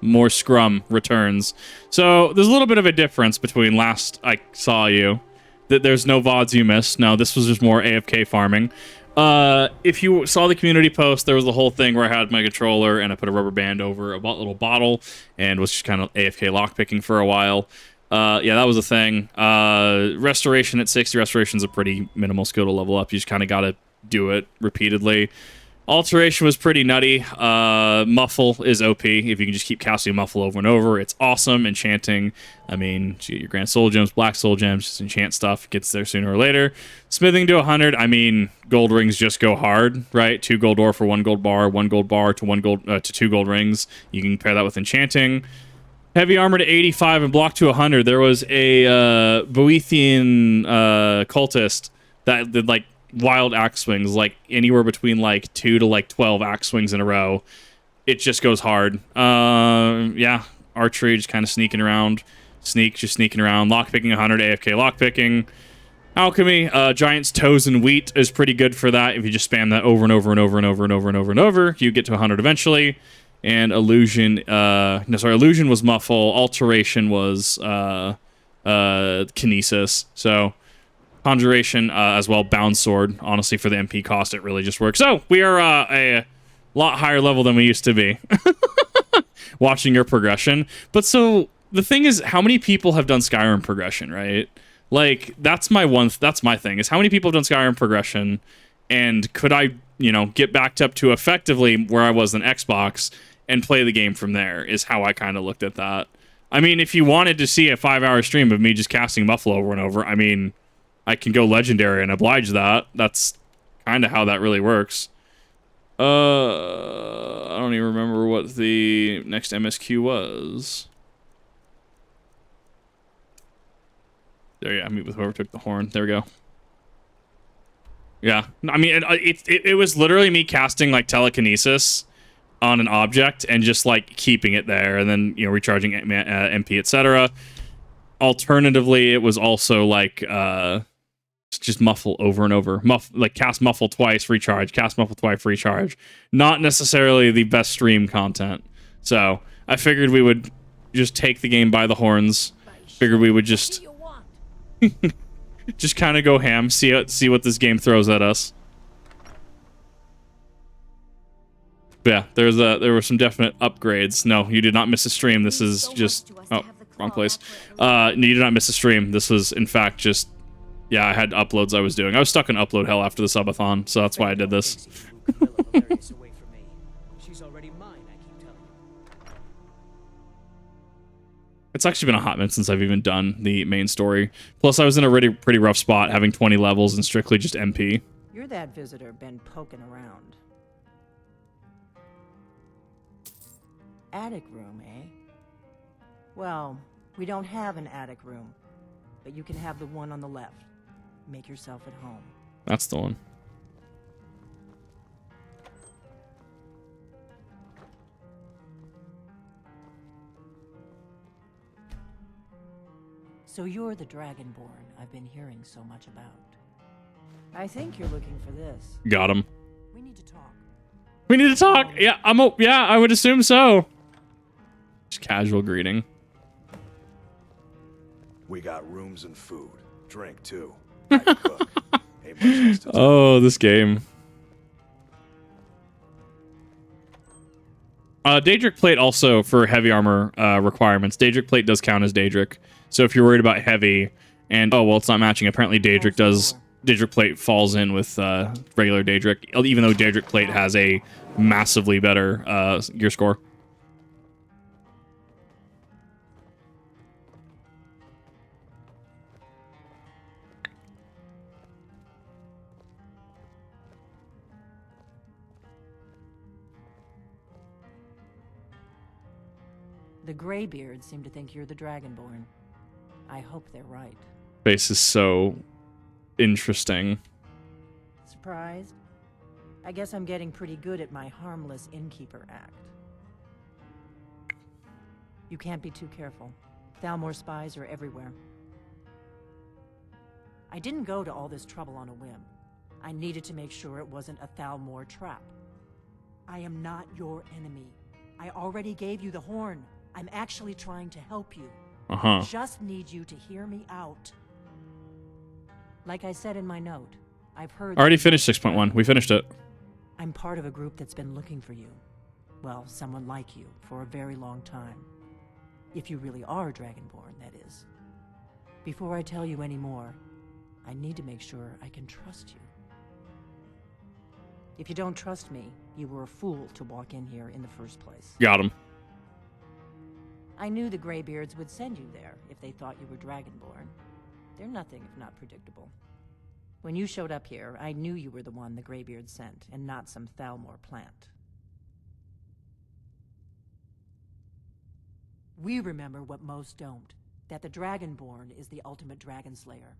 more scrum returns. So there's a little bit of a difference between last I saw you. That there's no VODs you missed. No, this was just more AFK farming. If you saw the community post, there was the whole thing where I had my controller and I put a rubber band over a little bottle and was just kind of AFK lockpicking for a while. Yeah, that was a thing. Restoration at 60. Restoration's a pretty minimal skill to level up. You just kind of got to do it repeatedly. Alteration was pretty nutty. Muffle is OP. If you can just keep casting Muffle over and over, it's awesome. Enchanting, I mean, your Grand Soul Gems, Black Soul Gems, just enchant stuff. Gets there sooner or later. Smithing to 100, I mean, gold rings just go hard, right? 2 gold ore for 1 gold bar, 1 gold bar to 2 gold rings. You can pair that with enchanting. Heavy armor to 85 and block to 100. There was a Boethian cultist that did, like, wild axe swings, like anywhere between like 2 to like 12 axe swings in a row. It just goes hard. Yeah, archery just kind of sneaking around, just sneaking around. Lockpicking 100, AFK lockpicking. Alchemy, Giant's Toes and Wheat is pretty good for that. If you just spam that over and over and over and over and over and over and over, you get to 100 eventually. And Illusion, Illusion was Muffle. Alteration was Kinesis. So Conjuration as well, Bound Sword. Honestly, for the MP cost, it really just works. So, we are a lot higher level than we used to be. Watching your progression. But so, the thing is, how many people have done Skyrim progression, right? Like, that's my thing, is how many people have done Skyrim progression, and could I, get backed up to effectively where I was in Xbox, and play the game from there, is how I kind of looked at that. I mean, if you wanted to see a 5-hour stream of me just casting Muffle over and over, I mean, I can go legendary and oblige that. That's kind of how that really works. I don't even remember what the next MSQ was. There, yeah, meet with whoever took the horn. There we go. Yeah, I mean, it was literally me casting like telekinesis on an object and just like keeping it there, and then recharging MP, etc. Alternatively, it was also like just Muffle over and over. Cast Muffle twice, recharge. Cast Muffle twice, recharge. Not necessarily the best stream content. So I figured we would just take the game by the horns. Figured we would just just kind of go ham, see what this game throws at us. But yeah, there were some definite upgrades. No, you did not miss a stream. This is just wrong place. No, you did not miss a stream. This was in fact just. Yeah, I had uploads I was doing. I was stuck in upload hell after the subathon, so that's why I did this. It's actually been a hot minute since I've even done the main story. Plus, I was in a pretty rough spot, having 20 levels and strictly just MP. You're that visitor been poking around. Attic room, eh? Well, we don't have an attic room, but you can have the one on the left. Make yourself at home. That's the one. So you're the Dragonborn I've been hearing so much about. I think you're looking for this. Got him. We need to talk. We need to talk. Yeah, yeah, I would assume so. Just casual greeting. We got rooms and food, drink too. I cook. Hey, much else to do. Oh, this game. Daedric Plate also for heavy armor requirements. Daedric Plate does count as Daedric. So if you're worried about heavy and oh well, it's not matching. Apparently Daedric does. Daedric Plate falls in with regular Daedric, even though Daedric Plate has a massively better gear score. The Greybeards seem to think you're the Dragonborn. I hope they're right. Face is so interesting. Surprised? I guess I'm getting pretty good at my harmless innkeeper act. You can't be too careful. Thalmor spies are everywhere. I didn't go to all this trouble on a whim. I needed to make sure it wasn't a Thalmor trap. I am not your enemy. I already gave you the horn. I'm actually trying to help you. Uh-huh. Just need you to hear me out. Like I said in my note, I've heard... Already finished 6.1. We finished it. I'm part of a group that's been looking for you. Well, someone like you, for a very long time. If you really are Dragonborn, that is. Before I tell you any more, I need to make sure I can trust you. If you don't trust me, you were a fool to walk in here in the first place. Got him. I knew the Greybeards would send you there if they thought you were Dragonborn. They're nothing if not predictable. When you showed up here, I knew you were the one the Greybeards sent, and not some Thalmor plant. We remember what most don't, that the Dragonborn is the ultimate dragon slayer.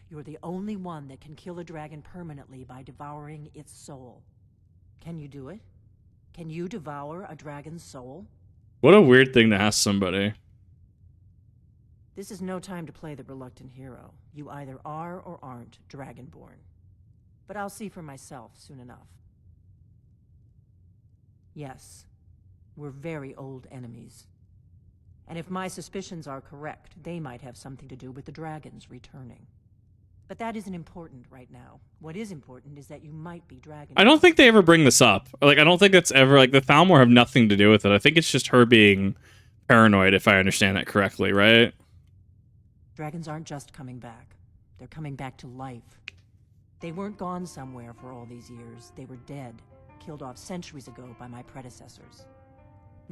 You're the only one that can kill a dragon permanently by devouring its soul. Can you do it? Can you devour a dragon's soul? What a weird thing to ask somebody. This is no time to play the reluctant hero. You either are or aren't Dragonborn. But I'll see for myself soon enough. Yes, we're very old enemies. And if my suspicions are correct, they might have something to do with the dragons returning. But that isn't important right now. What is important is that you might be Dragon. I don't think they ever bring this up. Like, I don't think that's ever, like, the Thalmor have nothing to do with it. I think it's just her being paranoid, if I understand that correctly, right? Dragons aren't just coming back. They're coming back to life. They weren't gone somewhere for all these years. They were dead, killed off centuries ago by my predecessors.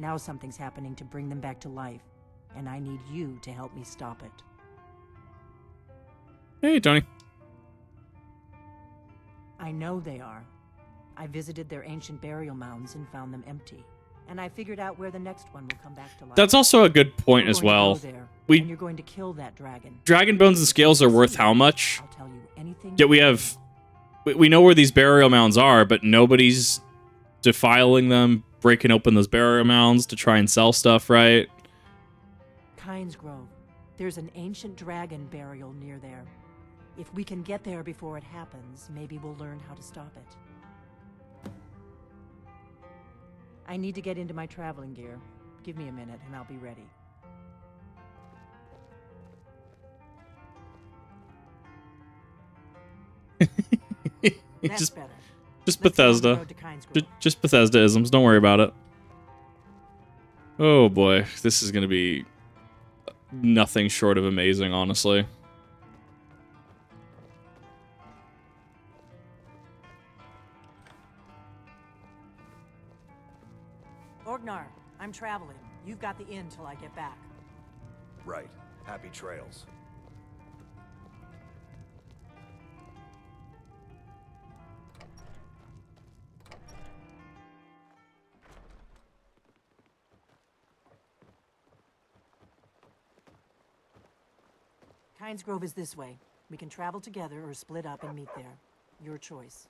Now something's happening to bring them back to life, and I need you to help me stop it. Hey, Tony. I know they are. I visited their ancient burial mounds and found them empty. And I figured out where the next one will come back to life. That's also a good point You're as going to well. go there, We and you're going to kill that dragon. Dragon bones and scales are worth how much? I'll tell you anything. Yet we have... We know where these burial mounds are, but nobody's defiling them, breaking open those burial mounds to try and sell stuff, right? Kynes Grove. There's an ancient dragon burial near there. If we can get there before it happens, maybe we'll learn how to stop it. I need to get into my traveling gear. Give me a minute and I'll be ready. That's just better. just Let's get on the Bethesda. road to Kynes Grove. Just Bethesda-isms. Don't worry about it. Oh boy, this is going to be nothing short of amazing, honestly. Orgnar, I'm traveling. You've got the inn till I get back. Right. Happy trails. Kynes Grove is this way. We can travel together or split up and meet there. Your choice.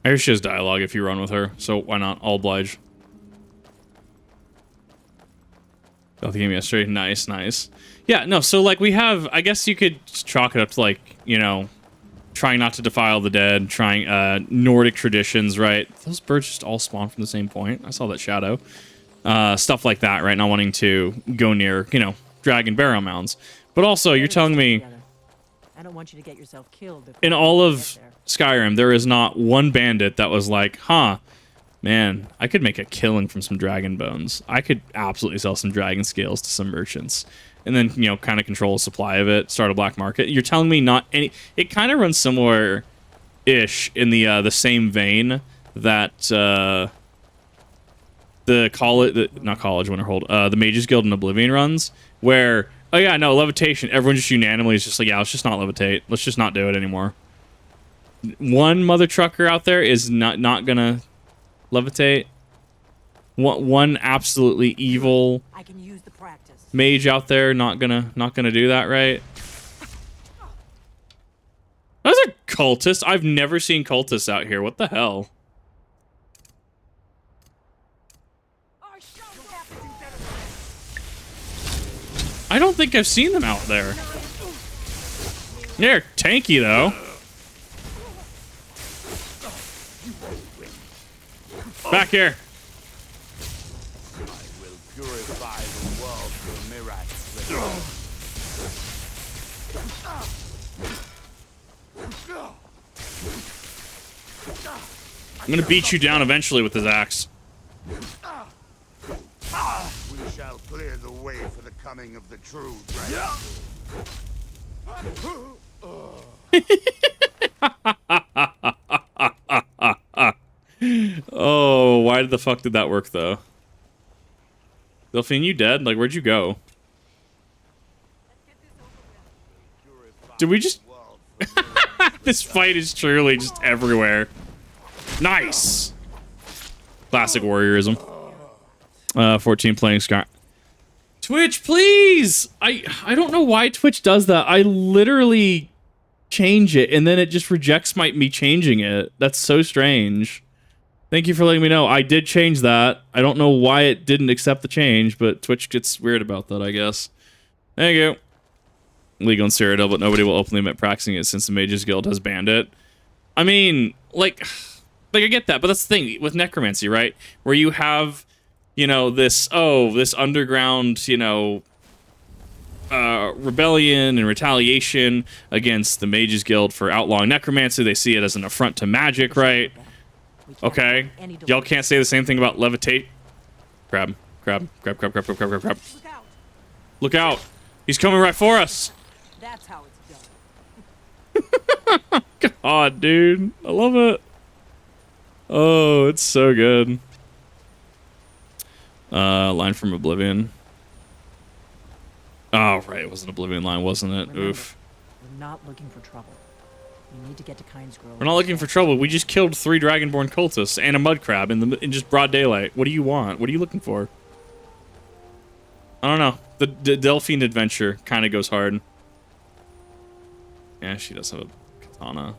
I hear she has dialogue if you run with her, so why not? I'll oblige. Got the game yesterday. Nice, nice. Yeah, no, so, like, we have... I guess you could chalk it up to, like, you know, trying not to defile the dead, trying Nordic traditions, right? Those birds just all spawn from the same point. I saw that shadow. Stuff like that, right? Not wanting to go near, you know, dragon burial mounds. But also, you're telling me... I don't want you to get yourself killed before in all you of get there. Skyrim, there is not one bandit that was like, huh, man, I could make a killing from some dragon bones. I could absolutely sell some dragon scales to some merchants. And then, you know, kind of control a supply of it, start a black market. You're telling me not any... It kind of runs similar-ish in the same vein that the college... Not college, Winterhold. The Mages Guild in Oblivion runs, where... Oh yeah, no, levitation. Everyone just unanimously is just like, yeah, let's just not levitate. Let's just not do it anymore. One mother trucker out there is not gonna levitate. One absolutely evil I can use the practice. mage out there not gonna do that, right? Those are cultists. I've never seen cultists out here. What the hell? I don't think I've seen them out there. They're tanky, though. Back here. I will purify the world for Mirax. I'm gonna beat you down eventually with this axe. We shall clear the way for the coming of the true dragon. Oh, why the fuck did that work though? Delphine, you dead? Like, where'd you go? Did we just... This fight is truly just everywhere. Nice! Classic warriorism. 14 playing Sky. Twitch, please! I don't know why Twitch does that. I literally change it, and then it just rejects me changing it. That's so strange. Thank you for letting me know. I did change that. I don't know why it didn't accept the change, but Twitch gets weird about that, I guess. Thank you. Legal and Cyrodiil, but nobody will openly admit practicing it since the Mages Guild has banned it. I mean, like I get that, but that's the thing with necromancy, right? Where you have, you know, this underground, you know, rebellion and retaliation against the Mages Guild for outlawing necromancy. They see it as an affront to magic, right? Okay. Y'all can't say the same thing about levitate. Grab. Look out. He's coming right for us. That's how it's done. God, dude. I love it. Oh, it's so good. Line from Oblivion. Oh, right. It was an Oblivion line, wasn't it? Remember, Oof. we're not looking for trouble. We need to get to Kynes Grove. We're not looking for trouble. We just killed 3 Dragonborn cultists and a mud crab in just broad daylight. What do you want? What are you looking for? I don't know. The Delphine adventure kind of goes hard. Yeah, she does have a katana.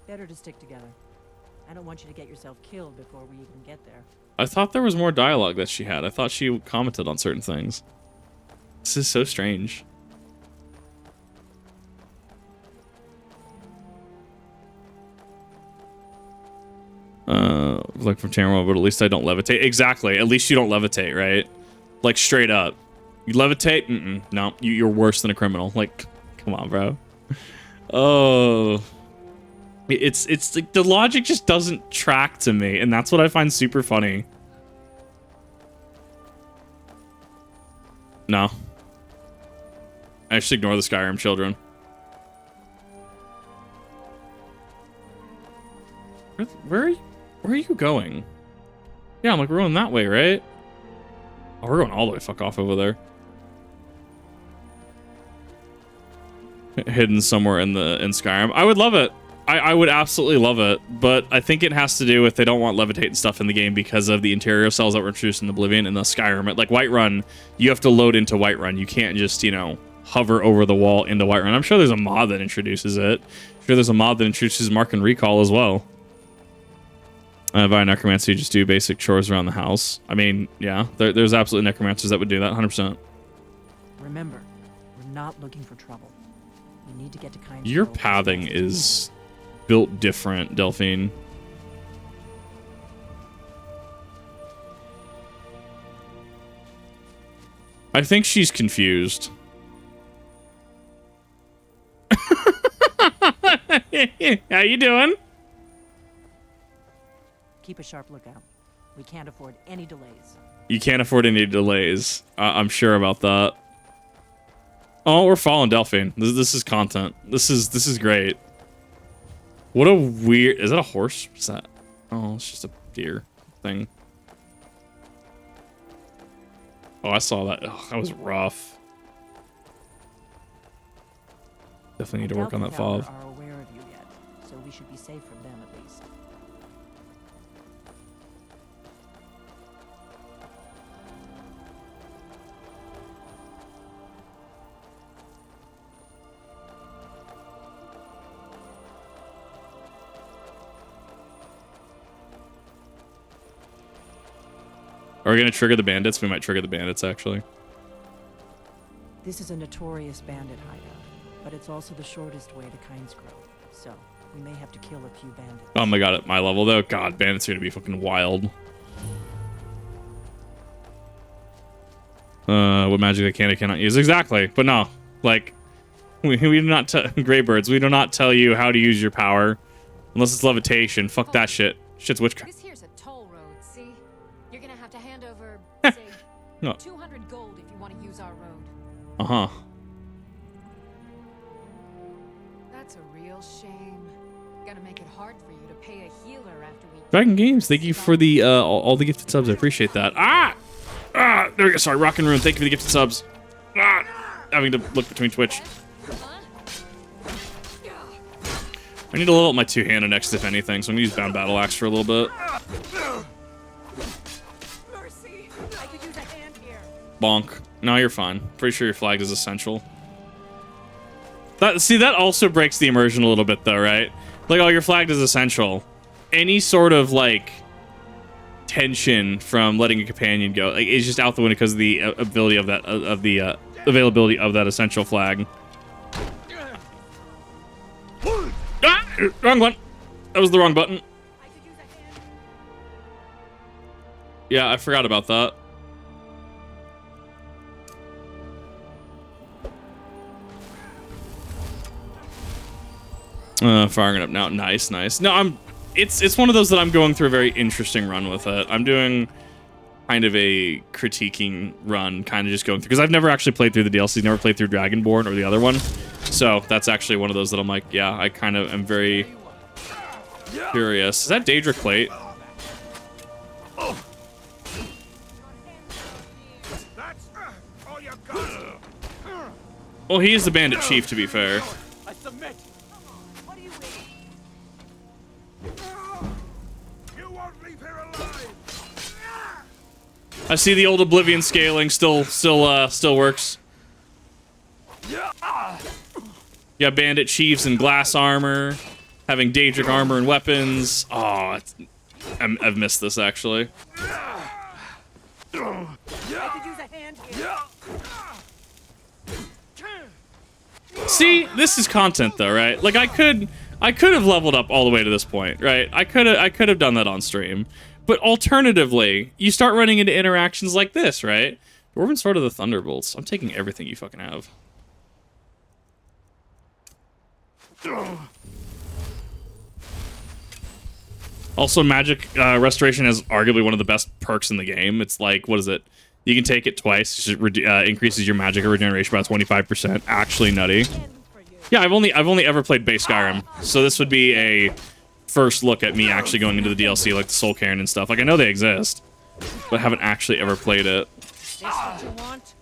Better to stick together. I don't want you to get yourself killed before we even get there. I thought there was more dialogue that she had. I thought she commented on certain things. This is so strange. Like from Tamara, but at least I don't levitate. Exactly. At least you don't levitate, right? Like straight up. You levitate? No, you're worse than a criminal. Like, come on, bro. Oh, it's like the logic just doesn't track to me, and that's what I find super funny. No, I should ignore the Skyrim children. Where are you going? Yeah, I'm like, we're going that way, right? Oh, we're going all the way fuck off over there. Hidden somewhere in Skyrim. I would love it. I would absolutely love it, but I think it has to do with they don't want levitate and stuff in the game because of the interior cells that were introduced in Oblivion and the Skyrim. Like Whiterun, you have to load into Whiterun. You can't just, you know, hover over the wall into Whiterun. I'm sure there's a mod that introduces it. I'm sure there's a mod that introduces Mark and Recall as well. Via necromancy, you just do basic chores around the house. I mean, yeah, there's absolutely necromancers that would do that, 100%. Remember, we're not looking for trouble. We need to get to Kynes Grove. Your pathing is built different, Delphine. I think she's confused. How you doing? Keep a sharp lookout. We can't afford any delays. You can't afford any delays. I'm sure about that. Oh, we're following Delphine. This is content. This is great. What a weird... Is that a horse? What's that? Oh, it's just a deer thing. Oh, I saw that. Oh, that was rough. Definitely need to work on that fob. Are aware of you yet, so we should be safe from them at least. Are we going to trigger the bandits? We might trigger the bandits, actually. This is a notorious bandit hideout, but it's also the shortest way to Kynes Grove, so We may have to kill a few bandits. Oh my god, at my level though, god, bandits are gonna be fucking wild. What magic they can and cannot use. Exactly, but no. Like, we do not tell Greybirds, we do not tell you how to use your power. Unless it's levitation. Fuck that shit. Shit's witchcraft. This here's a toll road, see? You're gonna have to hand over, say, No. 200 gold if you want to use our road. Uh-huh. That's a real shame. Gonna make it hard for you to pay a healer after we... Dragon Games, thank you for the all the gifted subs. I appreciate that. There we go. Sorry, Rock and Rune, thank you for the gifted subs. Having to look between Twitch. I need to level up my two-handed next, if anything, so I'm gonna use Bound Battle Axe for a little bit. Mercy! I could use a hand here. Bonk. No, you're fine. Pretty sure your flag is essential. That also breaks the immersion a little bit, though, right? Like, oh, your flag is essential. Any sort of, like, tension from letting a companion go, like, it's just out the window because of the ability of that, availability of that essential flag. Ah! Wrong one. That was the wrong button. Yeah, I forgot about that. Firing it up now. Nice, nice. No, it's one of those that I'm going through a very interesting run with it. I'm doing kind of a critiquing run, kind of just going through, because I've never actually played through the DLCs, never played through Dragonborn or the other one. So that's actually one of those that I'm like, yeah, I kind of am very curious. Is that Daedric Plate? Well, he is the bandit chief, to be fair. I submit. You won't leave here alive. I see the old Oblivion scaling still works. Yeah, bandit chiefs in glass armor, having Daedric armor and weapons. Oh, I've missed this actually. I could use a hand here. See, this is content though, right? Like I could have leveled up all the way to this point, right? I could have done that on stream. But alternatively, you start running into interactions like this, right? Dwarven Sword of the Thunderbolts. I'm taking everything you fucking have. Also, magic restoration is arguably one of the best perks in the game. It's like, what is it? You can take it twice. It increases your magic regeneration by 25%. Actually nutty. Yeah, I've only ever played base Skyrim, so this would be a first look at me actually going into the DLC, like the Soul Cairn and stuff. Like I know they exist, but haven't actually ever played it. Is this what you want?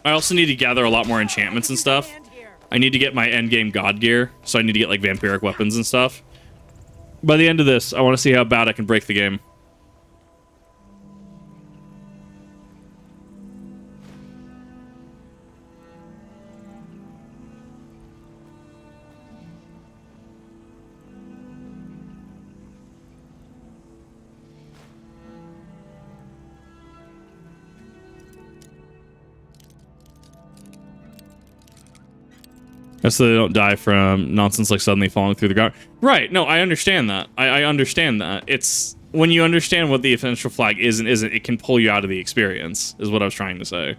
I also need to gather a lot more enchantments and stuff. I need to get my endgame god gear, so I need to get like vampiric weapons and stuff. By the end of this, I want to see how bad I can break the game. So they don't die from nonsense like suddenly falling through the ground. Right, no, I understand that. I understand that. It's when you understand what the essential flag is and isn't, it can pull you out of the experience, is what I was trying to say.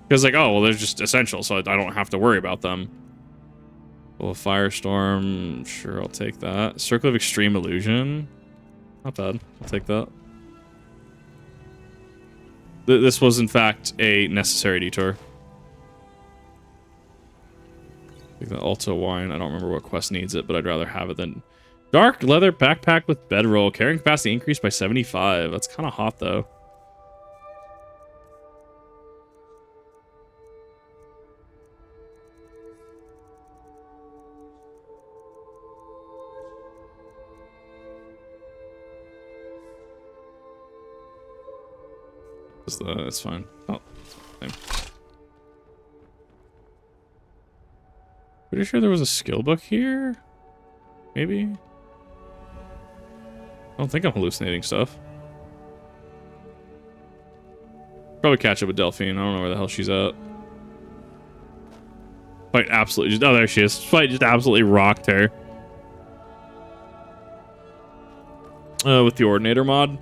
Because like, oh, well, they're just essential, so I don't have to worry about them. Well, Firestorm, sure, I'll take that. Circle of Extreme Illusion. Not bad, I'll take that. This was, in fact, a necessary detour. Like the Alto Wine, I don't remember what quest needs it, but I'd rather have it than... Dark Leather Backpack with Bedroll. Carrying capacity increased by 75. That's kind of hot, though. It's fine. Oh, same. Pretty sure there was a skill book here? Maybe? I don't think I'm hallucinating stuff. Probably catch up with Delphine. I don't know where the hell she's at. Fight absolutely just, oh, there she is. Fight just absolutely rocked her. With the Ordinator mod.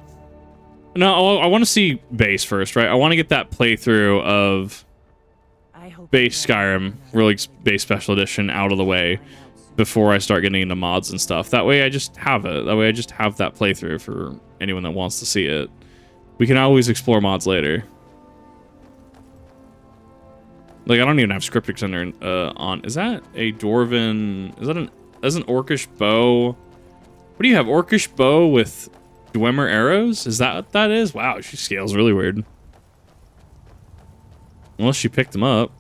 No, I want to see base first, right? I want to get that playthrough of base Skyrim, really base special edition out of the way before I start getting into mods and stuff. That way I just have it. That way I just have that playthrough for anyone that wants to see it. We can always explore mods later. Like, I don't even have Scriptic Center on. Is that a Dwarven... That's an Orcish bow? What do you have? Orcish bow with Dwemer arrows? Is that what that is? Wow, she scales really weird. Unless she picked them up.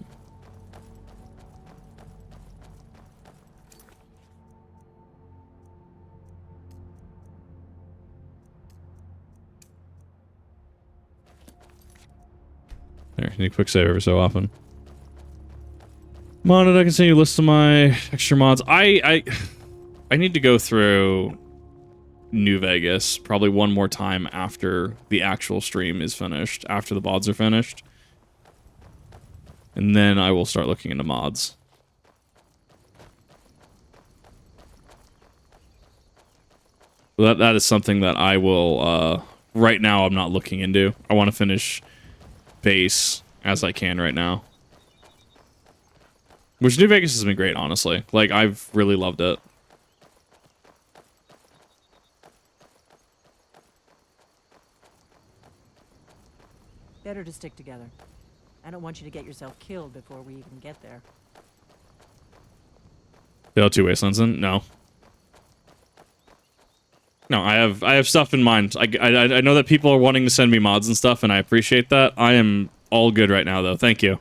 There, you need a quick save every so often. Modded, I can send you a list of my extra mods. I need to go through New Vegas probably one more time after the actual stream is finished, after the mods are finished. And then I will start looking into mods. That is something that I will, right now I'm not looking into. I want to finish base as I can right now. Which New Vegas has been great, honestly. Like, I've really loved it. Better to stick together. I don't want you to get yourself killed before we even get there. Dale Two Wastelands? No. No, I have stuff in mind. I know that people are wanting to send me mods and stuff, and I appreciate that. I am all good right now, though. Thank you.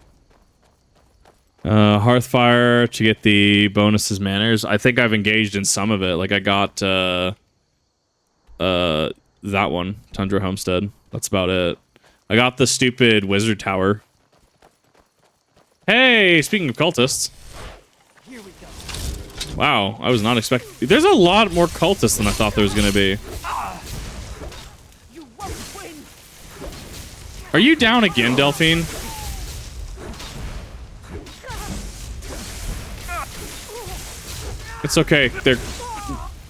Hearthfire to get the bonuses manners. I think I've engaged in some of it. Like, I got that one, Tundra Homestead. That's about it. I got the stupid wizard tower. Hey, speaking of cultists. Here we go. Wow, I was not expecting. There's a lot more cultists than I thought there was gonna be. You won't win. Are you down again, Delphine? It's okay.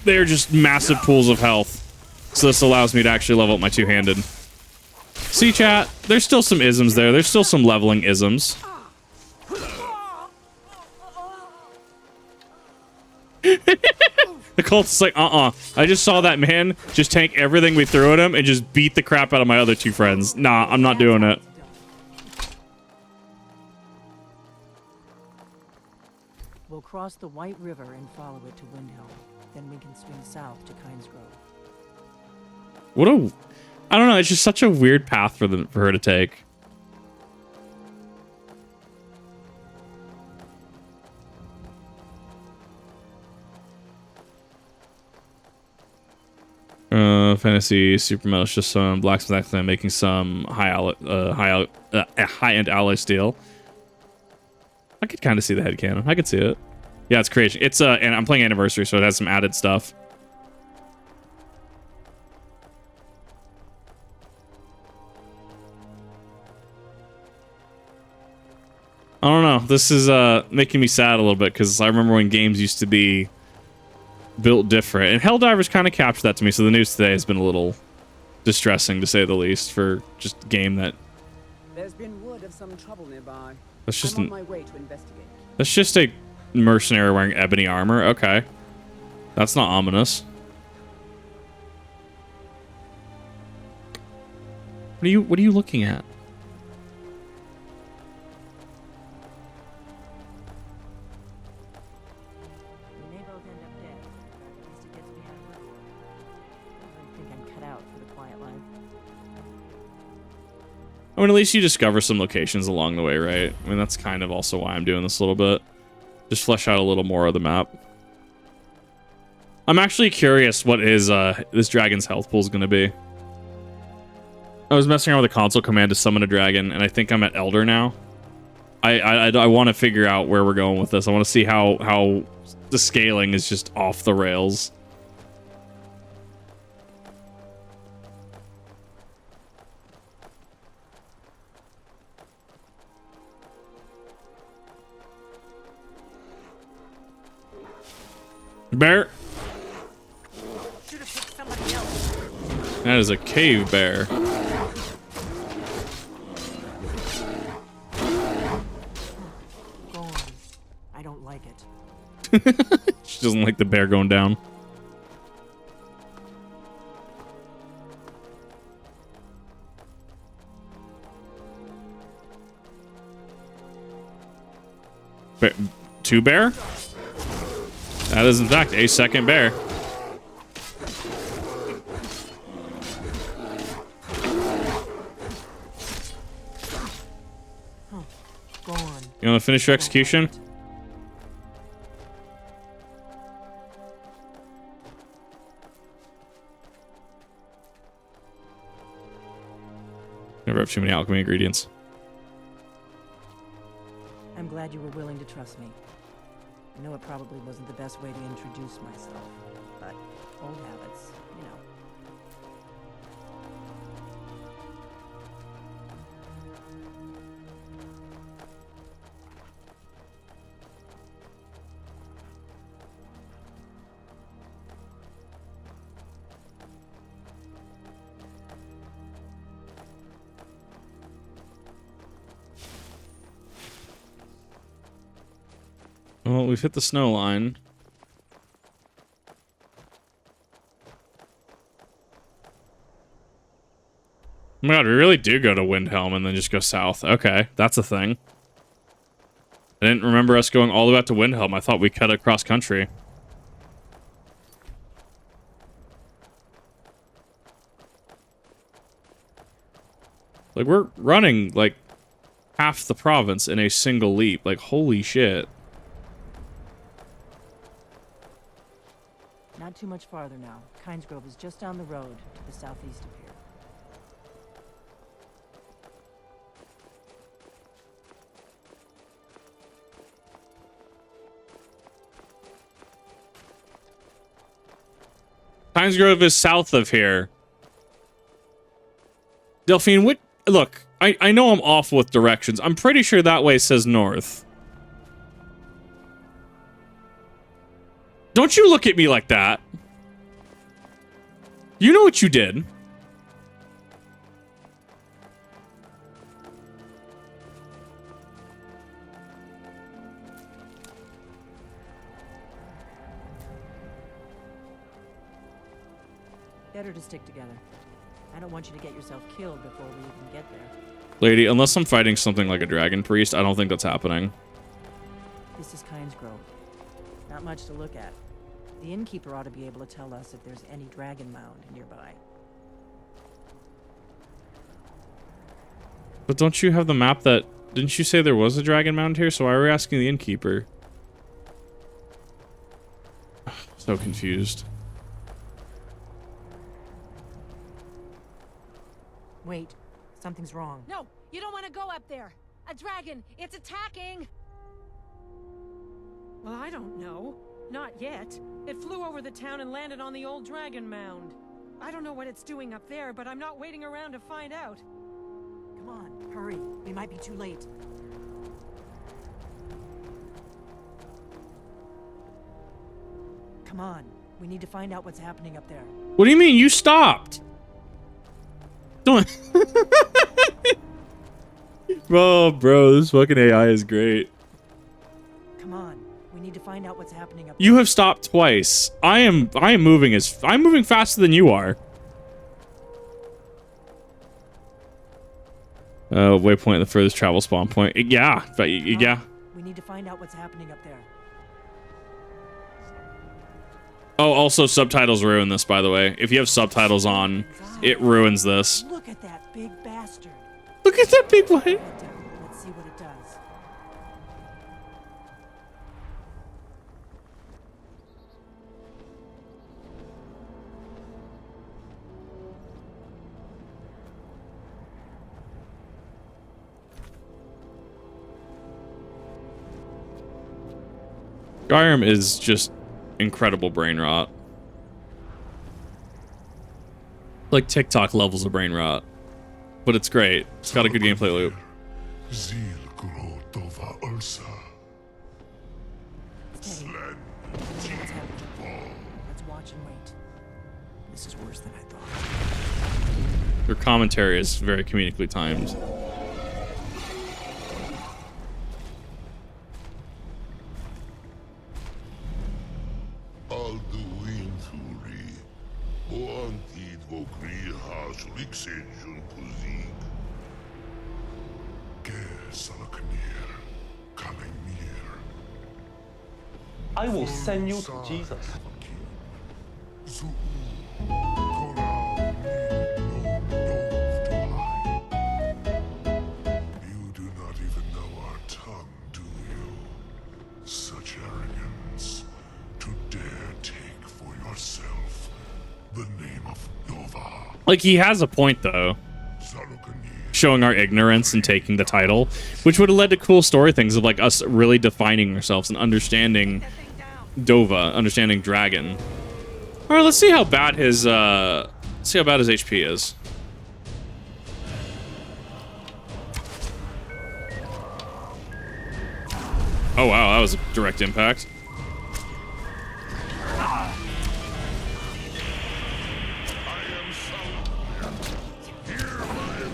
They're just massive pools of health. So this allows me to actually level up my two-handed. See, chat? There's still some isms there. There's still some leveling isms. The cult's like, I just saw that man just tank everything we threw at him and just beat the crap out of my other two friends. Nah, I'm not doing it. We'll cross the White River and follow it to Windhelm. Then we can swing south to Kynesgrove. What a... I don't know, it's just such a weird path for her to take. Fantasy Super Metal, just some blacksmith accident making some high-end alloy steel. I could kind of see the headcanon. I could see it. Yeah, it's creation. It's and I'm playing Anniversary, so it has some added stuff. I don't know. This is making me sad a little bit because I remember when games used to be built different, and Helldivers kind of captured that to me. So the news today has been a little distressing, to say the least, for just a game that. There's been word of some trouble nearby. That's just I'm on my way to investigate. That's just a mercenary wearing ebony armor. Okay, that's not ominous. What are you looking at? We may both end up dead. At least it gets me out of Mordor. I think I'm cut out for the quiet life. I mean, at least you discover some locations along the way, right? I mean, that's kind of also why I'm doing this a little bit. Just flesh out a little more of the map. I'm actually curious what this dragon's health pool is going to be. I was messing around with a console command to summon a dragon, and I think I'm at Elder now. I want to figure out where we're going with this. I want to see how the scaling is just off the rails. Bear. Should have picked somebody else. That is a cave bear. Go on. I don't like it. She doesn't like the bear going down. Two bear? That is in fact a second bear. Go on. You want to finish your execution? Never have too many alchemy ingredients. I'm glad you were willing to trust me. I know it probably wasn't the best way to introduce myself, but old habits, you know. Well, we've hit the snow line. Oh my god, we really do go to Windhelm and then just go south. Okay, that's a thing. I didn't remember us going all the way out to Windhelm. I thought we cut across country. Like, we're running, like, half the province in a single leap. Like, holy shit. Not too much farther now. Kynes Grove is just down the road to the southeast of here. Kynes Grove is south of here. Delphine, what? Look, I know I'm off with directions. I'm pretty sure that way says north. Don't you look at me like that. You know what you did. Better to stick together. I don't want you to get yourself killed before we even get there. Lady, unless I'm fighting something like a dragon priest, I don't think that's happening. This is Kynes Grove. Not much to look at. The innkeeper ought to be able to tell us if there's any dragon mound nearby. But don't you have the map that... Didn't you say there was a dragon mound here? So why were we asking the innkeeper? So confused. Wait, something's wrong. No, you don't want to go up there. A dragon, it's attacking. Well, I don't know. Not yet. It flew over the town and landed on the old dragon mound. I don't know what it's doing up there, but I'm not waiting around to find out. Come on, hurry. We might be too late. Come on. We need to find out what's happening up there. What do you mean? You stopped? Don't... Oh, bro, this fucking AI is great. Come on. We need to find out what's happening up You have stopped twice. I am moving I'm moving faster than you are. Waypoint, the furthest travel spawn point. Yeah, but yeah. We need to find out what's happening up there. Oh, also subtitles ruin this, by the way. If you have subtitles on, it ruins this. Look at that big bastard. Look at that big one. Let's see what it does. Skyrim is just incredible brain rot. Like TikTok levels of brain rot. But it's great. It's got a good gameplay loop. This is worse than I thought. Your commentary is very comedically timed. Alduinturi, Oantid Vokri Hasliksenjun Kuzik. Ger Salakanir, Kalenir. I will send you to Jesus. Zu Koral You do not even know our tongue, do you? Such arrogance to dare take for yourself the name of Nova. Like, he has a point, though. Showing our ignorance and taking the title, which would have led to cool story things of, like, us really defining ourselves and understanding Dova, understanding Dragon. All right, let's see how bad his HP is. Oh wow, that was a direct impact.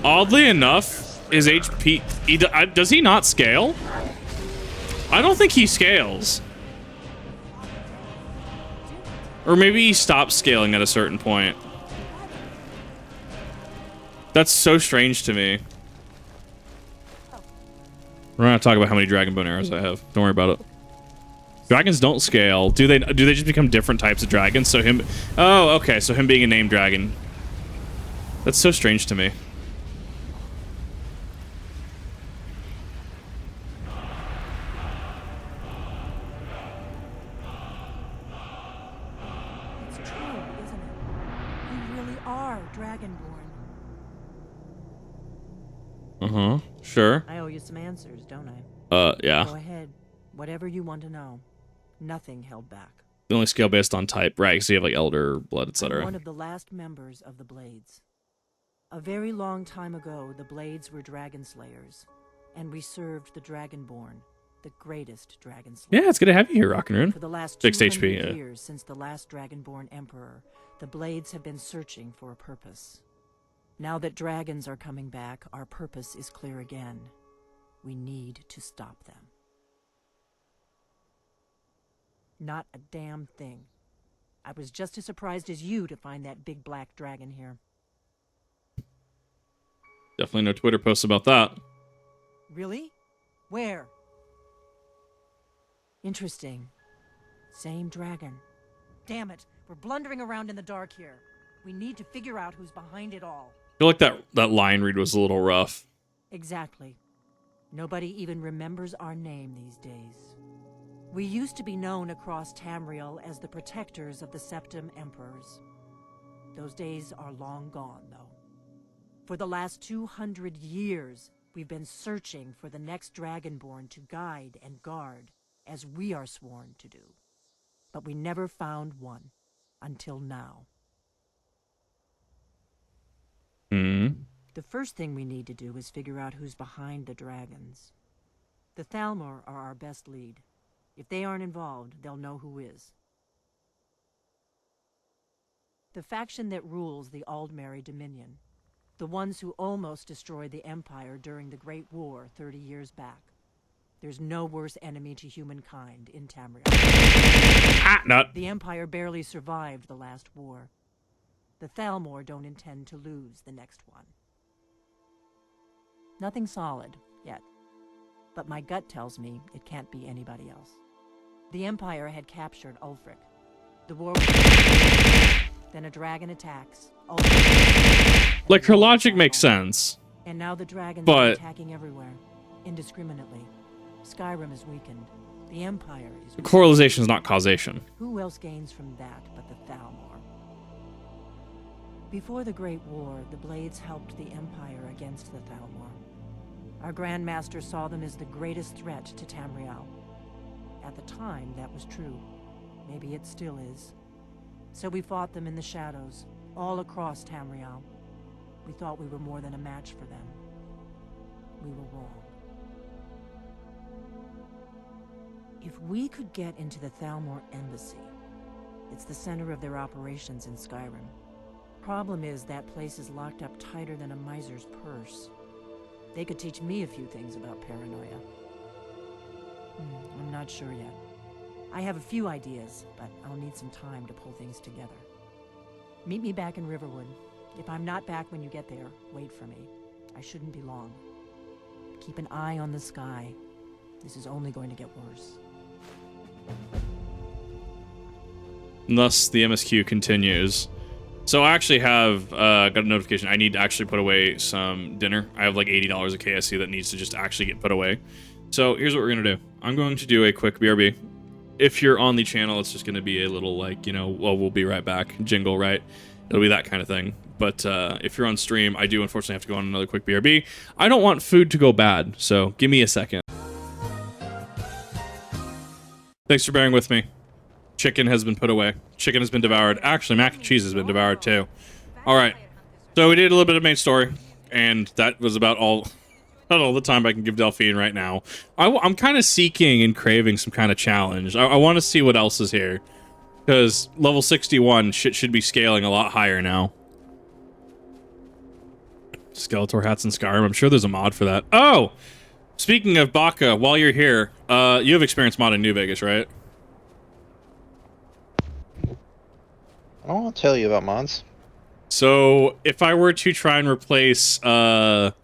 Oddly enough, his HP... does he not scale? I don't think he scales. Or maybe he stops scaling at a certain point. That's so strange to me. We're not gonna talk about how many Dragon Bone arrows I have. Don't worry about it. Dragons don't scale. Do they just become different types of dragons? So him... Oh, okay. So him being a named dragon. That's so strange to me. Sure. I owe you some answers, don't I? Yeah. Go ahead. Whatever you want to know. Nothing held back. They only scale based on type, right? Because you have like Elder, Blood, etc. One of the last members of the Blades. A very long time ago, the Blades were dragon slayers, and we served the Dragonborn, the greatest dragon slayer. Yeah, it's good to have you here, Rockin' For the last 6 200 HP, years since the last Dragonborn Emperor, the Blades have been searching for a purpose. Now that dragons are coming back, our purpose is clear again. We need to stop them. Not a damn thing. I was just as surprised as you to find that big black dragon here. Definitely no Twitter posts about that. Really? Where? Interesting. Same dragon. Damn it, we're blundering around in the dark here. We need to figure out who's behind it all. I feel like that line read was a little rough. Exactly. Nobody even remembers our name these days. We used to be known across Tamriel as the protectors of the Septim Emperors. Those days are long gone, though. For the last 200 years, we've been searching for the next Dragonborn to guide and guard, as we are sworn to do. But we never found one, until now. The first thing we need to do is figure out who's behind the dragons. The Thalmor are our best lead. If they aren't involved, they'll know who is. The faction that rules the Aldmeri Dominion. The ones who almost destroyed the Empire during the Great War 30 years back. There's no worse enemy to humankind in Tamriel. The Empire barely survived the last war. The Thalmor don't intend to lose the next one. Nothing solid, yet. But my gut tells me it can't be anybody else. The Empire had captured Ulfric. The war was... Then a dragon attacks. Like, her logic makes sense. And now the dragons are attacking everywhere, indiscriminately. Skyrim is weakened. The Empire is weakened. Correlation is not causation. Who else gains from that but the Thalmor? Before the Great War, the Blades helped the Empire against the Thalmor. Our Grand Master saw them as the greatest threat to Tamriel. At the time, that was true. Maybe it still is. So we fought them in the shadows, all across Tamriel. We thought we were more than a match for them. We were wrong. If we could get into the Thalmor embassy, it's the center of their operations in Skyrim. Problem is, that place is locked up tighter than a miser's purse. They could teach me a few things about paranoia. I'm not sure yet. I have a few ideas, but I'll need some time to pull things together. Meet me back in Riverwood. If I'm not back when you get there, wait for me. I shouldn't be long. Keep an eye on the sky. This is only going to get worse. And thus, the MSQ continues. So I actually have got a notification. I need to actually put away some dinner. I have like $80 of KSC that needs to just actually get put away. So here's what we're going to do. I'm going to do a quick BRB. If you're on the channel, it's just going to be a little like, you know, well, we'll be right back. Jingle, right? It'll be that kind of thing. But if you're on stream, I do unfortunately have to go on another quick BRB. I don't want food to go bad, so give me a second. Thanks for bearing with me. Chicken has been put away. Chicken has been devoured. Actually, mac and cheese has been devoured too. All right. So we did a little bit of main story, and that was about all the time I can give Delphine right now. I'm kind of seeking and craving some kind of challenge. I want to see what else is here, because level 61 shit should be scaling a lot higher now. Skeletor hats in Skyrim. I'm sure there's a mod for that. Oh, speaking of Baka, while you're here, you have experience modding New Vegas, right? I don't want to tell you about mods. So if I were to try and replace the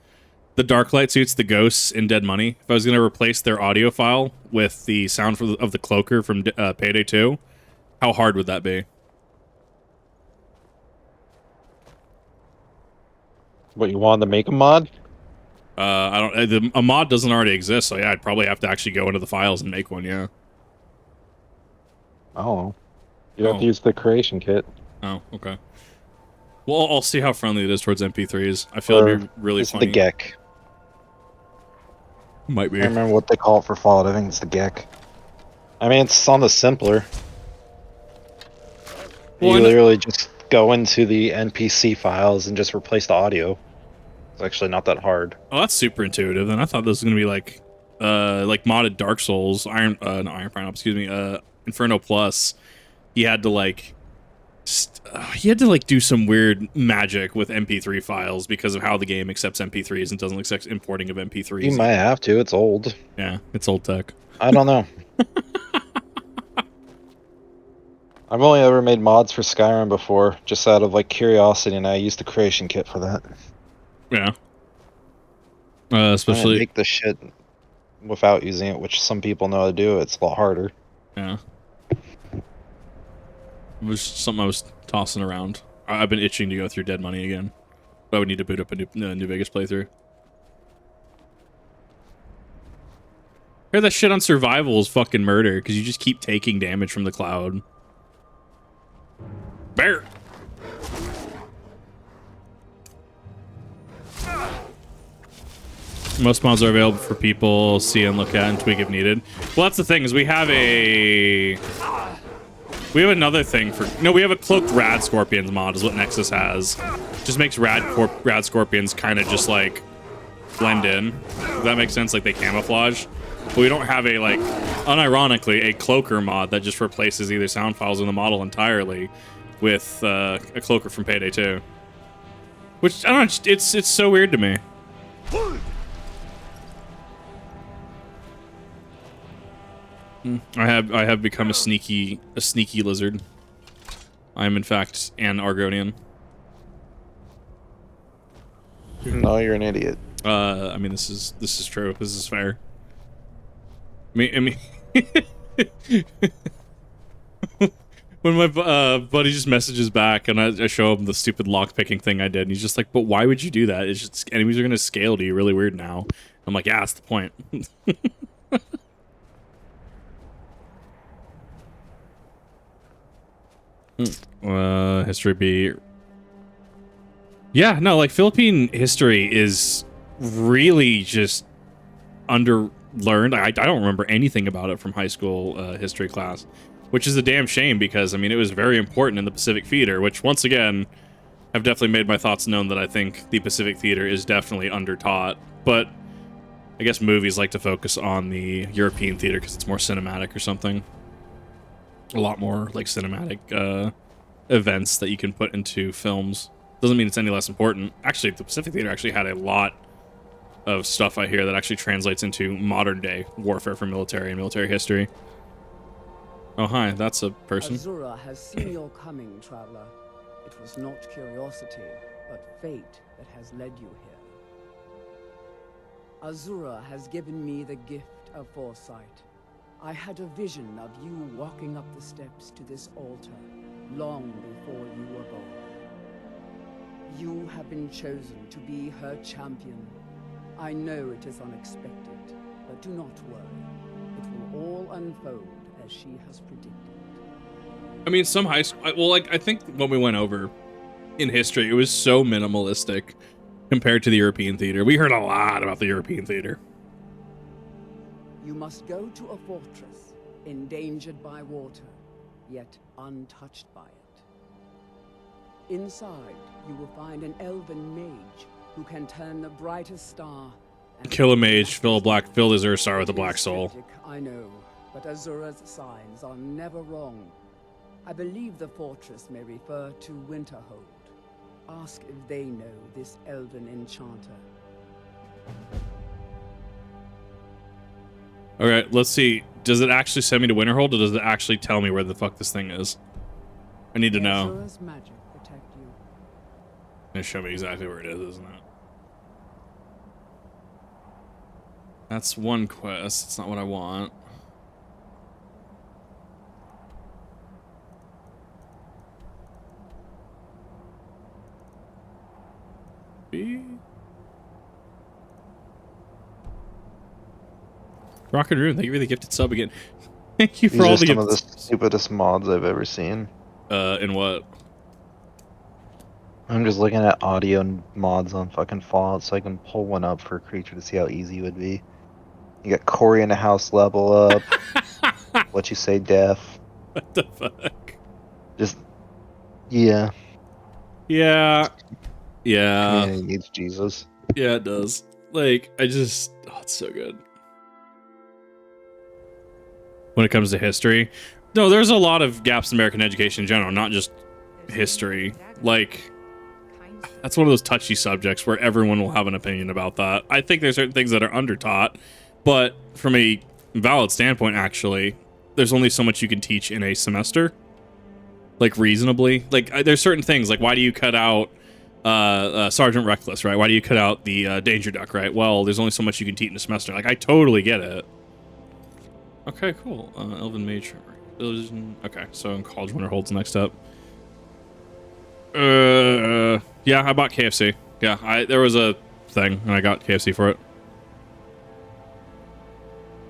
Darklight suits, the ghosts in Dead Money, if I was going to replace their audio file with the sound of the cloaker from Payday 2, how hard would that be? What, you wanted to make a mod? I don't. A mod doesn't already exist, so yeah, I'd probably have to actually go into the files and make one. Yeah. Oh, you have to use the creation kit. Oh, okay. Well, I'll see how friendly it is towards MP3s. I feel it'd be really it's funny. the Gek. Might be. I remember what they call it for Fallout. I think it's the Gek. I mean, it's on the simpler. Well, you literally just go into the NPC files and just replace the audio. It's actually not that hard. Oh, that's super intuitive. Then I thought this was gonna be like modded Dark Souls, Iron Prime, excuse me, Inferno Plus. He had to like do some weird magic with MP3 files because of how the game accepts MP3s and doesn't accept importing of MP3s. You might have to. It's old. Yeah, it's old tech. I don't know. I've only ever made mods for Skyrim before, just out of like curiosity, and I used the creation kit for that. Yeah. Especially make the shit without using it, which some people know how to do. It's a lot harder. Yeah. It was something I was tossing around. I've been itching to go through Dead Money again. But I would need to boot up a New Vegas playthrough. Hear that shit on survival is fucking murder, because you just keep taking damage from the cloud. Bear! Most mods are available for people see and look at and tweak if needed. Well, that's the thing, is we have another thing for... No, we have a Cloaked Rad Scorpions mod is what Nexus has. Just makes Rad Scorpions kind of just, like, blend in. Does that make sense? Like, they camouflage. But we don't have a, like, unironically, a Cloaker mod that just replaces either sound files in the model entirely with a Cloaker from Payday 2. Which, I don't know, it's so weird to me. I have become a sneaky lizard. I am in fact an Argonian. No, you're an idiot. I mean this is true. This is fair. I mean when my buddy just messages back and I show him the stupid lockpicking thing I did, and he's just like, "But why would you do that? It's just enemies are gonna scale to you really weird now." I'm like, "Yeah, that's the point." History B. Yeah, no, like Philippine history is really just underlearned. I don't remember anything about it from high school history class, which is a damn shame because, I mean, it was very important in the Pacific Theater, which once again, I've definitely made my thoughts known that I think the Pacific Theater is definitely undertaught, but I guess movies like to focus on the European theater because it's more cinematic or something. A lot more like cinematic events that you can put into films. Doesn't mean it's any less important. Actually, the Pacific Theater actually had a lot of stuff I hear that actually translates into modern day warfare for military and military history. Oh, hi, that's a person. Azura has seen your coming, traveler. It was not curiosity, but fate that has led you here. Azura has given me the gift of foresight. I had a vision of you walking up the steps to this altar long before you were born. You have been chosen to be her champion. I know it is unexpected, but do not worry. It will all unfold as she has predicted. I mean, some high school... Well, like, I think when we went over in history, it was so minimalistic compared to the European theater. We heard a lot about the European theater. You must go to a fortress, endangered by water, yet untouched by it. Inside, you will find an elven mage who can turn the brightest star... and Kill a mage, fill his Azura star with a black soul. I know, but Azura's signs are never wrong. I believe the fortress may refer to Winterhold. Ask if they know this elven enchanter. Alright, let's see. Does it actually send me to Winterhold, or does it actually tell me where the fuck this thing is? I need to know. Azura's magic protect you. They show me exactly where it is, isn't it? That's one quest. It's not what I want. Rocket Room, thank you for the gifted sub again. Thank you for all the some of the stupidest mods I've ever seen. In what? I'm just looking at audio mods on fucking Fallout so I can pull one up for a creature to see how easy it would be. You got Corey in the house level up. What you say, Def? What the fuck? Just, yeah. Yeah. Yeah. Community needs Jesus. Yeah, it does. Like, oh, it's so good. When it comes to history. No, there's a lot of gaps in American education in general, not just history. Like, that's one of those touchy subjects where everyone will have an opinion about that. I think there's certain things that are undertaught, but from a valid standpoint, actually, there's only so much you can teach in a semester. Like, reasonably. Like, there's certain things, like, why do you cut out Sergeant Reckless, right? Why do you cut out the Danger Duck, right? Well, there's only so much you can teach in a semester. Like, I totally get it. Okay, cool. Elven Mage. Okay, so in College Winterhold's next up. Yeah, I bought KFC. Yeah, there was a thing, and I got KFC for it.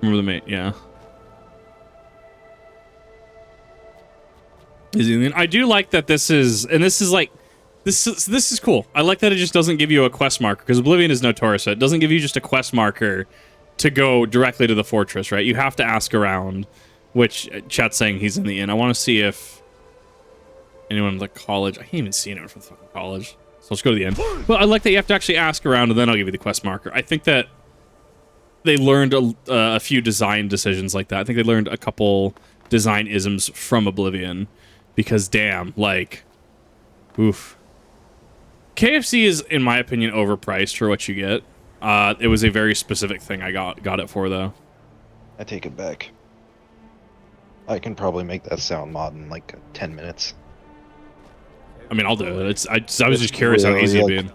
Remember the mate? Yeah. I do like that this is, and this is like, this is cool. I like that it just doesn't give you a quest marker, because Oblivion is notorious. So it doesn't give you just a quest marker to go directly to the fortress, right? You have to ask around, which chat's saying he's in the inn. I want to see if anyone in the college... I can't even see anyone from the fucking college. So let's go to the inn. Well, I like that you have to actually ask around, and then I'll give you the quest marker. I think that they learned a few design decisions like that. I think they learned a couple design isms from Oblivion. Because, damn, like... Oof. KFC is, in my opinion, overpriced for what you get. It was a very specific thing I got it for, though. I take it back. I can probably make that sound mod in like 10 minutes. I mean, I'll do it. I was just curious how easy it'd be.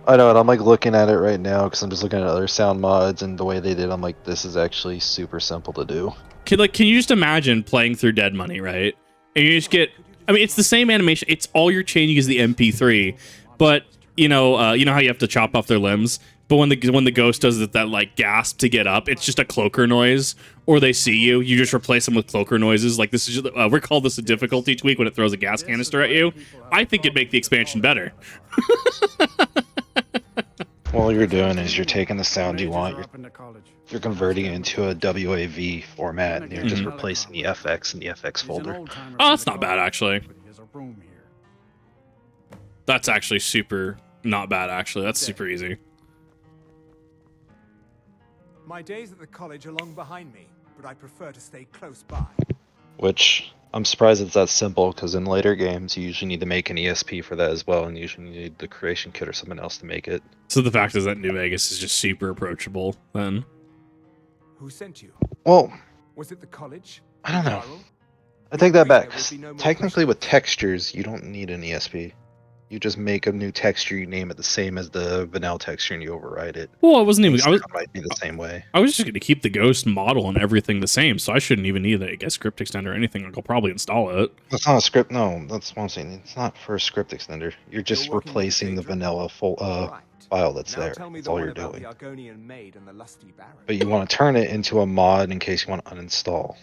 I know, and I'm like looking at it right now because I'm just looking at other sound mods and the way they did. I'm like, this is actually super simple to do. Can you just imagine playing through Dead Money, right? And you just get... I mean, it's the same animation. It's all you're changing is the MP3, but you know how you have to chop off their limbs. But when the ghost does that like gasp to get up, it's just a cloaker noise. Or they see you, you just replace them with cloaker noises. Like this is just, we call this a difficulty tweak when it throws a gas canister at you. I think it'd make the expansion better. All you're doing is you're taking the sound you want, you're converting it into a WAV format, and you're just replacing the FX in the FX folder. Oh, that's not bad actually. That's actually super not bad actually. That's super easy. My days at the college are long behind me, but I prefer to stay close by. Which I'm surprised it's that simple, because in later games, you usually need to make an ESP for that as well, and usually you need the creation kit or someone else to make it. So the fact is that New Vegas is just super approachable then. Who sent you? Well, Was it the college? I don't know. Carl? I take that back. There will be no more Technically, pressure. with textures, you don't need an ESP. You just make a new texture, you name it the same as the vanilla texture, and you override it. Well, I wasn't even. Each sound might be the same way. I was just going to keep the ghost model and everything the same, so I shouldn't even need a script extender or anything. Like, I'll probably install it. That's not a script. No, that's what I'm saying. It's not for a script extender. You're just You're working with replacing the Daedra? vanilla Right. file that's Now there. tell me That's the all one you're about doing. the Argonian maid and the lusty baron. But you want to turn it into a mod in case you want to uninstall.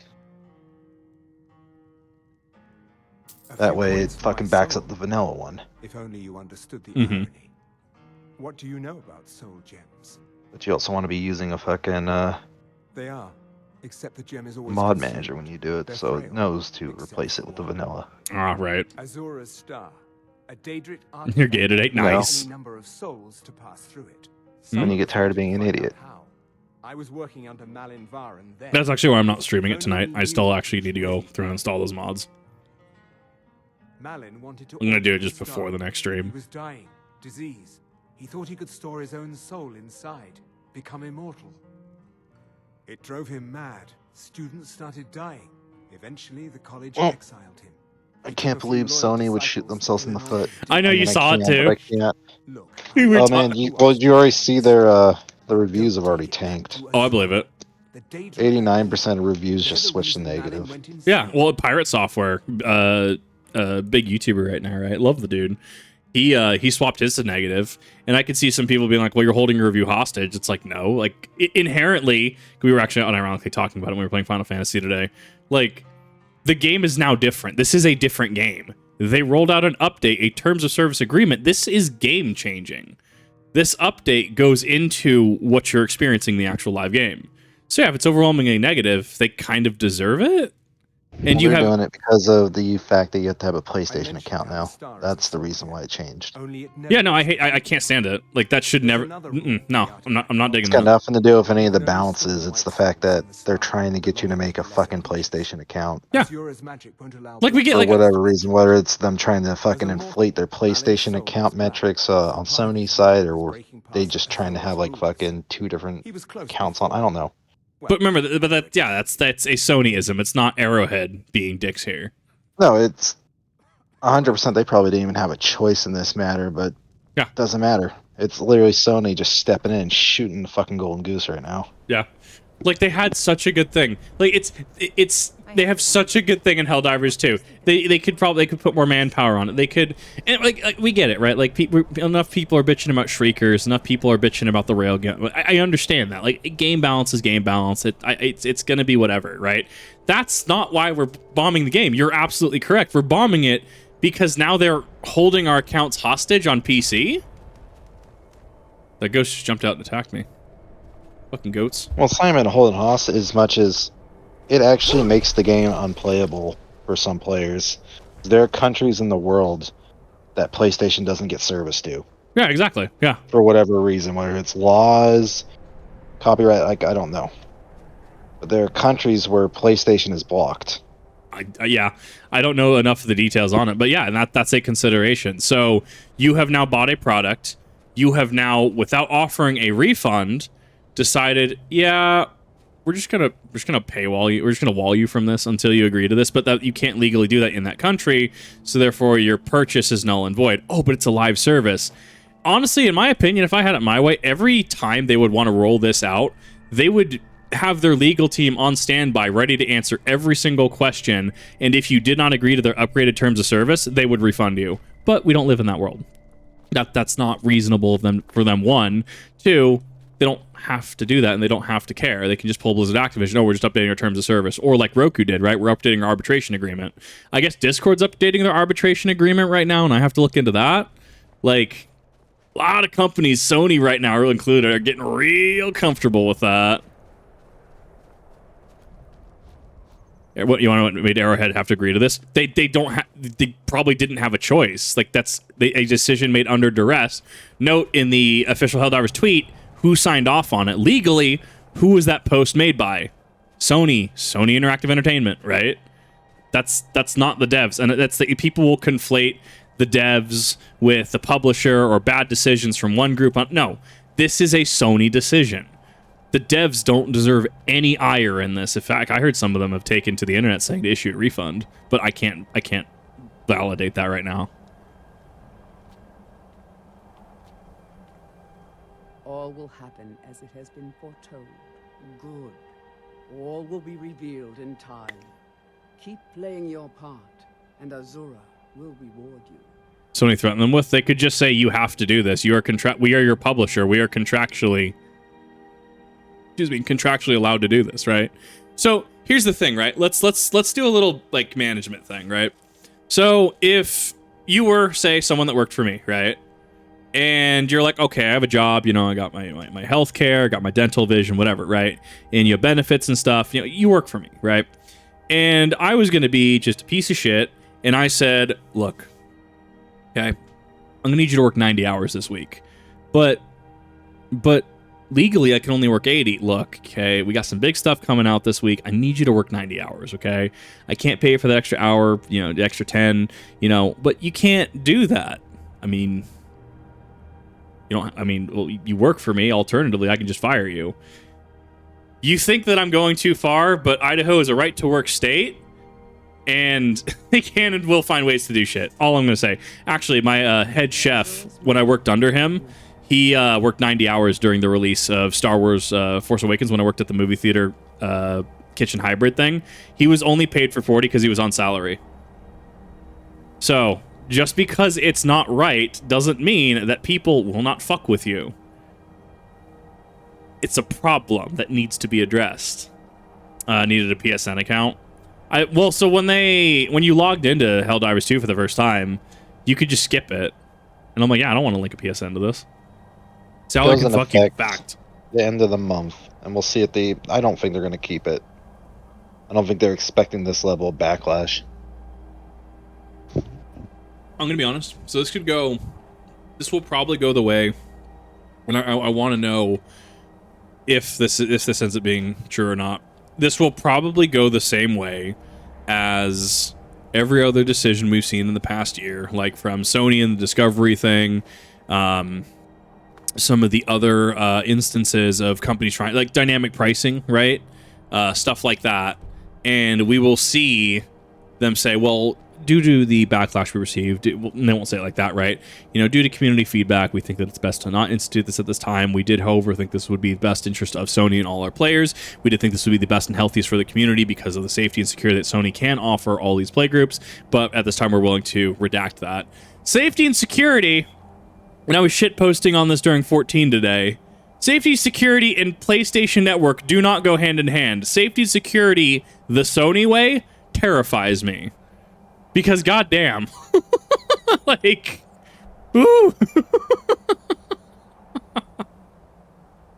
A That few way it points for my fucking backs soul. up the vanilla one. If only you understood the Mhm. irony. What do you know about soul gems? But you also want to be using a fucking They are, except the gem is always mod consumed. manager when you do it, They're so it frail, knows to except replace for it with the one. vanilla. Ah, right. Azura's star, a Daedric You're gay today? No. Nice. Any number of souls to pass through it. When you get tired of being an idiot. How. I was working under Malin Varen then. That's actually why I'm not streaming it Only tonight. I you still knew actually need to go through and install those mods. Malin wanted to I'm gonna do it alter just his before star. the next He stream. was dying, disease. He thought he could store his own soul inside, become immortal. It drove him mad. Students started dying. Eventually, the college Well, exiled him. I He can't took a few believe loyal Sony would shoot disciples themselves in the to Illinois. foot. I know you mean, saw it can't, but I too. can't. Look, We were Oh ta- man, you already see their the reviews have already tanked. Oh, I believe it. 89% of reviews just switched to negative. Yeah, well, Pirate Software, big YouTuber right now, right? Love the dude. He swapped his to negative, and I could see some people being like, "Well, you're holding your review hostage." It's like, no, like inherently, we were actually unironically talking about it when we were playing Final Fantasy today. Like, the game is now different. This is a different game. They rolled out an update, a terms of service agreement. This is game changing. This update goes into what you're experiencing in the actual live game. So yeah, if it's overwhelmingly negative, they kind of deserve it. And you They're have doing it because of the fact that you have to have a PlayStation account now. That's the reason why it changed. yeah, no, I can't stand it. Like that should never. No, I'm not digging It's got that. nothing to do with any of the balances. It's the fact that they're trying to get you to make a fucking PlayStation account. Yeah. Like we get For like whatever reason, whether it's them trying to fucking inflate their PlayStation account metrics on Sony's side, or they just trying to have like fucking two different accounts on. I don't know. But remember, that's a Sonyism. It's not Arrowhead being dicks here. No, it's 100%. They probably didn't even have a choice in this matter, but Yeah. it doesn't matter. It's literally Sony just stepping in and shooting the fucking golden goose right now. Yeah, like they had such a good thing. Like it's they have such a good thing in Helldivers too. They could put more manpower on it. They could, and like we get it, right? Like enough people are bitching about Shriekers. Enough people are bitching about the railgun. I understand that. Like game balance is game balance. It's gonna be whatever, right? That's not why we're bombing the game. You're absolutely correct. We're bombing it because now they're holding our accounts hostage on PC. That ghost just jumped out and attacked me. Fucking goats. Well, it's not even holding hostage as much as it actually makes the game unplayable for some players. There are countries in the world that PlayStation doesn't get service to. Yeah, exactly. Yeah. For whatever reason, whether it's laws, copyright, like I don't know. But there are countries where PlayStation is blocked. Yeah, I don't know enough of the details on it, but yeah, and that's a consideration. So you have now bought a product. You have now, without offering a refund, decided, yeah, we're just gonna paywall you. We're just gonna wall you from this until you agree to this. But that you can't legally do that in that country, so therefore your purchase is null and void. Oh, but it's a live service. Honestly, in my opinion, if I had it my way, every time they would want to roll this out, they would have their legal team on standby, ready to answer every single question. And if you did not agree to their upgraded terms of service, they would refund you. But we don't live in that world. That's not reasonable of them for them. One, two. They don't have to do that, and they don't have to care. They can just pull Blizzard Activision. Oh, we're just updating our terms of service. Or like Roku did, right? We're updating our arbitration agreement. I guess Discord's updating their arbitration agreement right now, and I have to look into that. Like, a lot of companies, Sony right now, included, are getting real comfortable with that. What you want to make Arrowhead have to agree to this? They probably didn't have a choice. Like that's a decision made under duress. Note in the official Helldivers tweet, who signed off on it legally? Who was that post made by? Sony Interactive Entertainment, right? That's not the devs, and that's the people will conflate the devs with the publisher or bad decisions from one group. No, this is a Sony decision. The devs don't deserve any ire in this. In fact, I heard some of them have taken to the internet saying to issue a refund, but I can't validate that right now. All will happen as it has been foretold. Good. All will be revealed in time. Keep playing your part, and Azura will reward you. Sony threatened them with, they could just say, you have to do this. We are your publisher. We are contractually allowed to do this, right? So here's the thing, right? Let's do a little like management thing, right? So if you were, say, someone that worked for me, right? And you're like, okay, I have a job, you know, I got my health care, got my dental vision, whatever, right? And you have benefits and stuff, you know, you work for me, right? And I was going to be just a piece of shit, and I said, look, okay, I'm going to need you to work 90 hours this week. But legally, I can only work 80. Look, okay, we got some big stuff coming out this week. I need you to work 90 hours, okay? I can't pay you for the extra hour, you know, the extra 10, you know, but you can't do that. I mean, well, you work for me. Alternatively, I can just fire you. You think that I'm going too far, but Idaho is a right-to-work state, and they can and will find ways to do shit. All I'm going to say. Actually, my head chef, when I worked under him, he worked 90 hours during the release of Star Wars Force Awakens when I worked at the movie theater kitchen hybrid thing. He was only paid for 40 because he was on salary. So, just because it's not right doesn't mean that people will not fuck with you. It's a problem that needs to be addressed. Needed a PSN account. So when you logged into Helldivers 2 for the first time, you could just skip it. And I'm like, yeah, I don't want to link a PSN to this. See how I can fuck you back. The end of the month, and we'll see I don't think they're going to keep it. I don't think they're expecting this level of backlash. I'm going to be honest. So this will probably go the way, and I want to know if this ends up being true or not. This will probably go the same way as every other decision we've seen in the past year, like from Sony and the Discovery thing, some of the other instances of companies trying, like dynamic pricing, right? Stuff like that. And we will see them say, well, due to the backlash we received, and they won't say it like that, right? You know, due to community feedback, we think that it's best to not institute this at this time. We did, however, think this would be the best interest of Sony and all our players. We did think this would be the best and healthiest for the community because of the safety and security that Sony can offer all these playgroups. But at this time, we're willing to redact that. Safety and security, and I was shitposting on this during 14 today. Safety, security, and PlayStation Network do not go hand in hand. Safety, security, the Sony way, terrifies me. Because goddamn, like, ooh.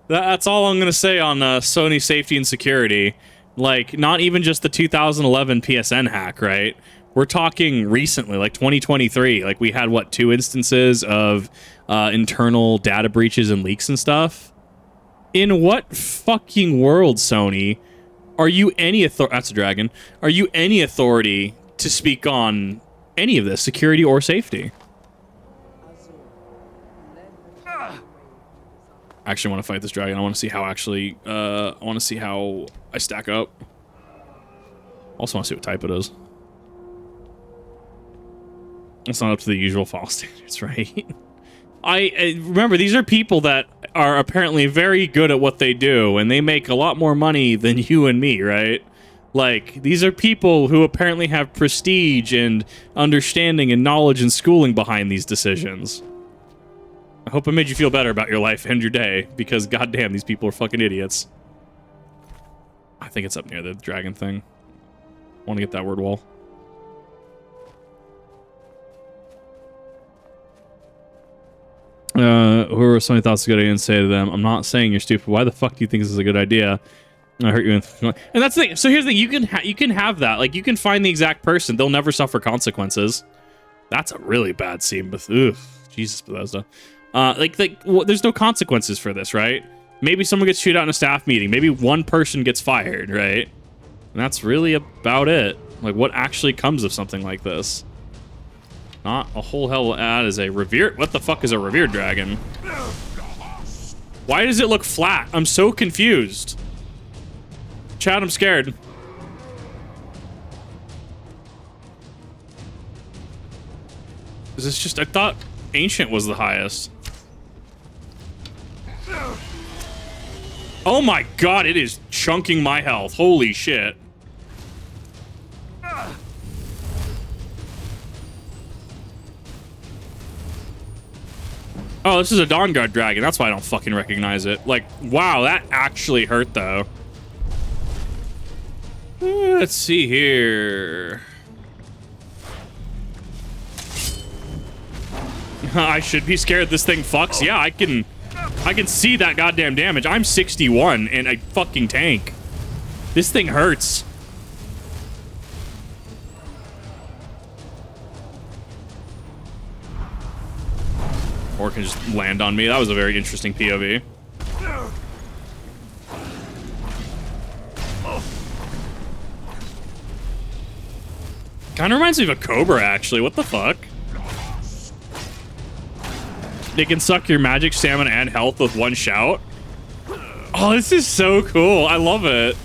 That's all I'm gonna say on Sony safety and security. Like, not even just the 2011 PSN hack, right? We're talking recently, like 2023. Like, we had what, 2 instances of internal data breaches and leaks and stuff. In what fucking world, Sony, are you any authority? That's a dragon. Are you any authority to speak on any of this, security or safety? I actually want to fight this dragon. I want to see how I stack up. Also want to see what type it is. It's not up to the usual fall standards, right? I remember, these are people that are apparently very good at what they do, and they make a lot more money than you and me, right? Like, these are people who apparently have prestige and understanding and knowledge and schooling behind these decisions. I hope it made you feel better about your life and your day, because goddamn, these people are fucking idiots. I think it's up near the dragon thing. I want to get that word wall. Whoever somebody thought it's a good idea and say to them, I'm not saying you're stupid. Why the fuck do you think this is a good idea? I hurt you. And that's the thing. So here's the thing. You can have that. Like, you can find the exact person. They'll never suffer consequences. That's a really bad scene. But ugh, Jesus, Bethesda. Well, there's no consequences for this, right? Maybe someone gets chewed out in a staff meeting. Maybe one person gets fired, right? And that's really about it. Like, what actually comes of something like this? Not a whole hell ad is a revered... What the fuck is a revered dragon? Why does it look flat? I'm so confused. Chad, I'm scared. Is this just... I thought ancient was the highest. Oh my god, it is chunking my health. Holy shit. Oh, this is a Dawnguard dragon. That's why I don't fucking recognize it. Like, wow, that actually hurt, though. Let's see here. I should be scared this thing fucks. Yeah, I can see that goddamn damage. I'm 61 and a fucking tank. This thing hurts. Or can just land on me. That was a very interesting POV. Kind of reminds me of a Cobra, actually. What the fuck? They can suck your magic, stamina, and health with one shout. Oh, this is so cool. I love it.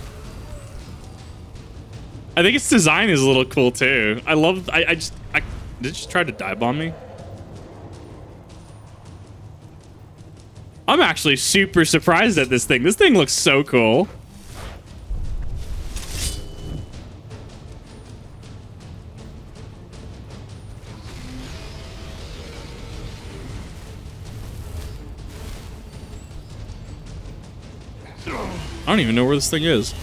I think its design is a little cool, too. I love... did it just try to dive bomb me? I'm actually super surprised at this thing. This thing looks so cool. I don't even know where this thing is.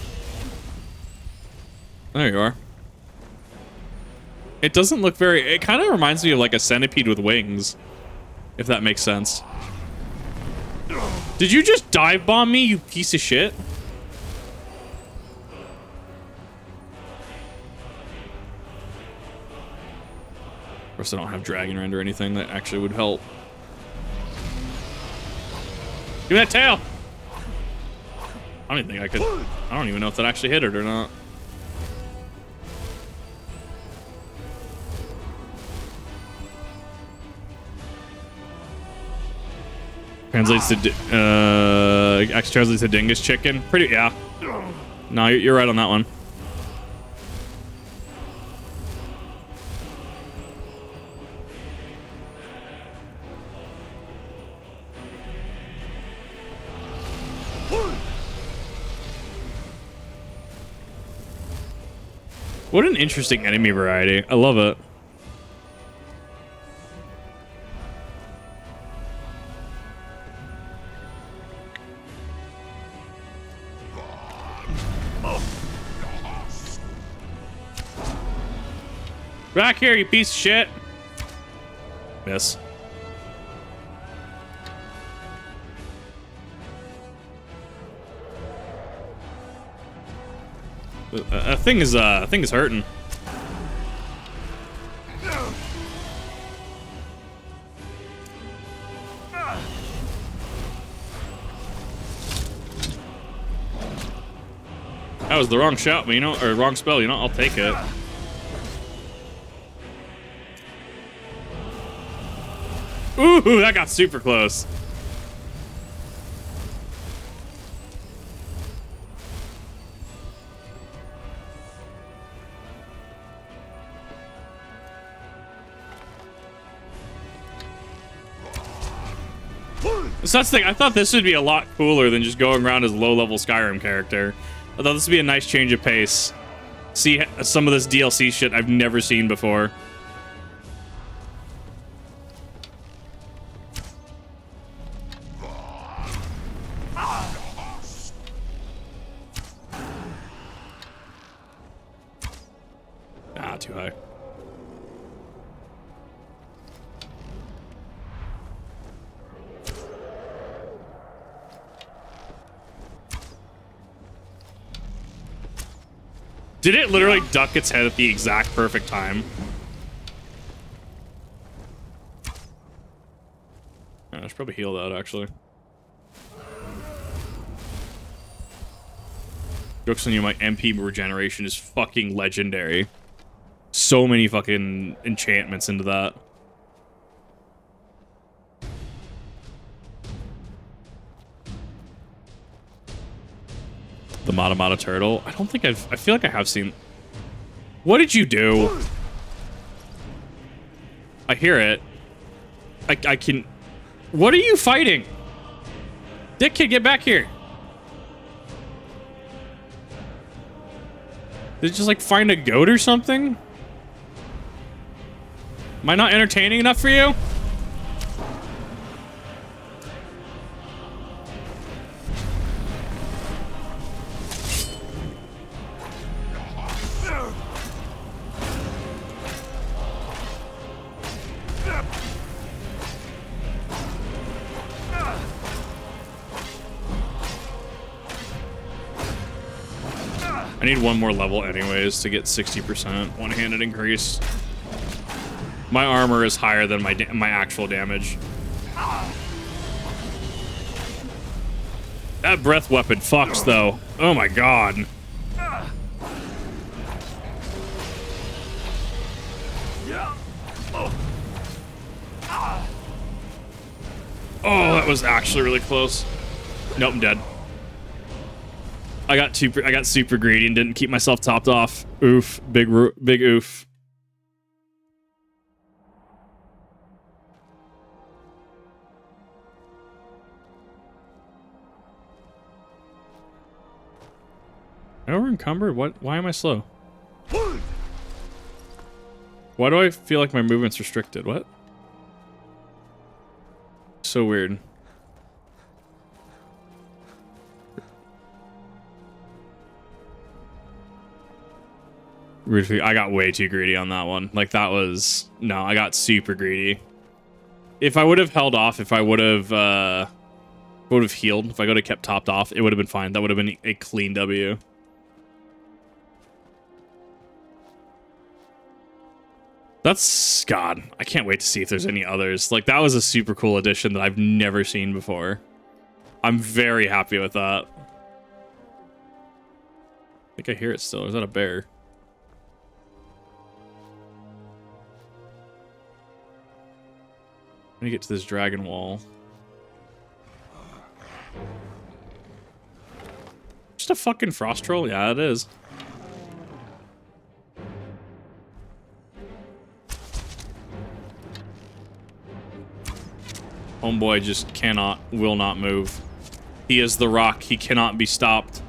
There you are. It doesn't look very... It kind of reminds me of like a centipede with wings. If that makes sense. Did you just dive bomb me, you piece of shit? Of course, I don't have Dragon Rend or anything that actually would help. Give me that tail! I don't even think I could... I don't even know if that actually hit it or not. Translates to... X translates to Dingus chicken. Pretty... Yeah. No, you're right on that one. What an interesting enemy variety. I love it. Back here, you piece of shit. Miss. A thing is hurting. That was the wrong shot, but you know, or wrong spell, you know, I'll take it. Ooh, that got super close. So that's the thing. I thought this would be a lot cooler than just going around as a low-level Skyrim character. I thought this would be a nice change of pace. See some of this DLC shit I've never seen before. Ah, too high. Did it literally duck its head at the exact perfect time? Yeah, I should probably heal that, actually. Jokes on you, my MP regeneration is fucking legendary. so many fucking enchantments into that. The Mata Mata turtle. I don't think I feel like I have seen. What did you do? I hear it. I can. What are you fighting? Dick kid, get back here. Did you just like find a goat or something? Am I not entertaining enough for you? I need one more level anyways to get 60% one-handed increase. My armor is higher than my actual damage. That breath weapon fucks though. Oh my god. Oh, that was actually really close. Nope, I'm dead. I got super greedy and didn't keep myself topped off. Oof, big oof. Over encumbered? What? Why am I slow? Why do I feel like my movement's restricted? What? So weird. I got way too greedy on that one. Like that was no, I got super greedy. If I would have held off, if I would have healed, if I would have kept topped off, it would have been fine. That would have been a clean W. That's God. I can't wait to see if there's any others. Like that was a super cool addition that I've never seen before. I'm very happy with that. I think I hear it still. Is that a bear? I'm gonna get to this dragon wall. Just a fucking frost troll? Yeah, it is. Homeboy just will not move. He is the rock. He cannot be stopped.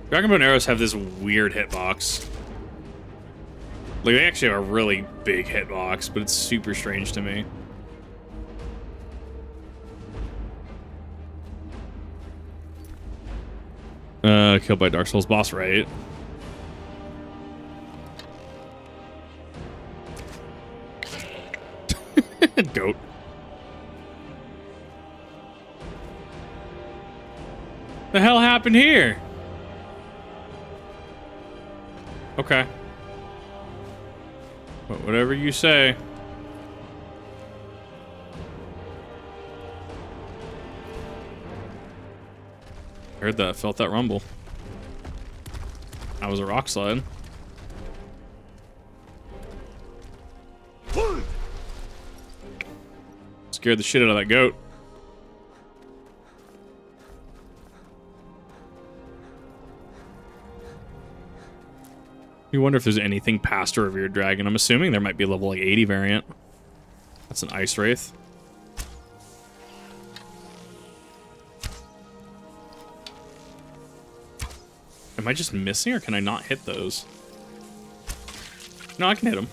Dragon Bone arrows have this weird hitbox. Like, they actually have a really big hitbox, but it's super strange to me. Killed by Dark Souls boss, right? Goat. The hell happened here? Okay. But whatever you say. Heard that, felt that rumble. That was a rock slide. Scared the shit out of that goat. You wonder if there's anything past a revered dragon. I'm assuming there might be a level like 80 variant. That's an ice wraith. Am I just missing, or can I not hit those? No, I can hit them.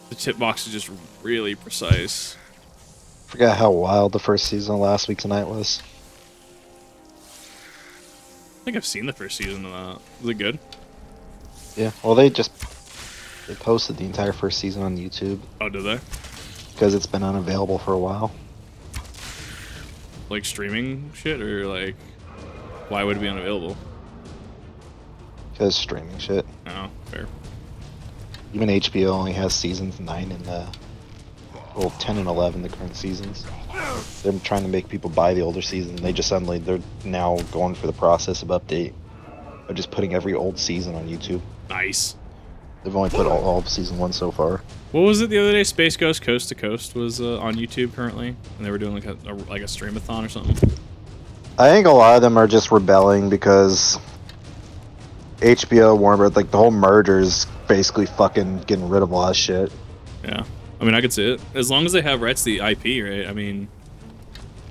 The tip box is just really precise. Forgot how wild the first season of Last Week's Night was. I think I've seen the first season of that. Was it good? Yeah, well they posted the entire first season on YouTube. Oh, did they? Because it's been unavailable for a while. Like streaming shit, or like, why would it be unavailable? Because streaming shit. Oh, fair. Even HBO only has seasons 9 and 10 and 11, the current seasons. They're trying to make people buy the older seasons. They're now going for the process of update. of just putting every old season on YouTube. Nice. They've only put all of season 1 so far. What was it the other day? Space Ghost Coast to Coast was on YouTube currently, and they were doing like a streamathon or something. I think a lot of them are just rebelling because HBO, Warner, like the whole merger is basically fucking getting rid of a lot of shit. Yeah, I mean I could see it as long as they have rights to the IP, right? I mean,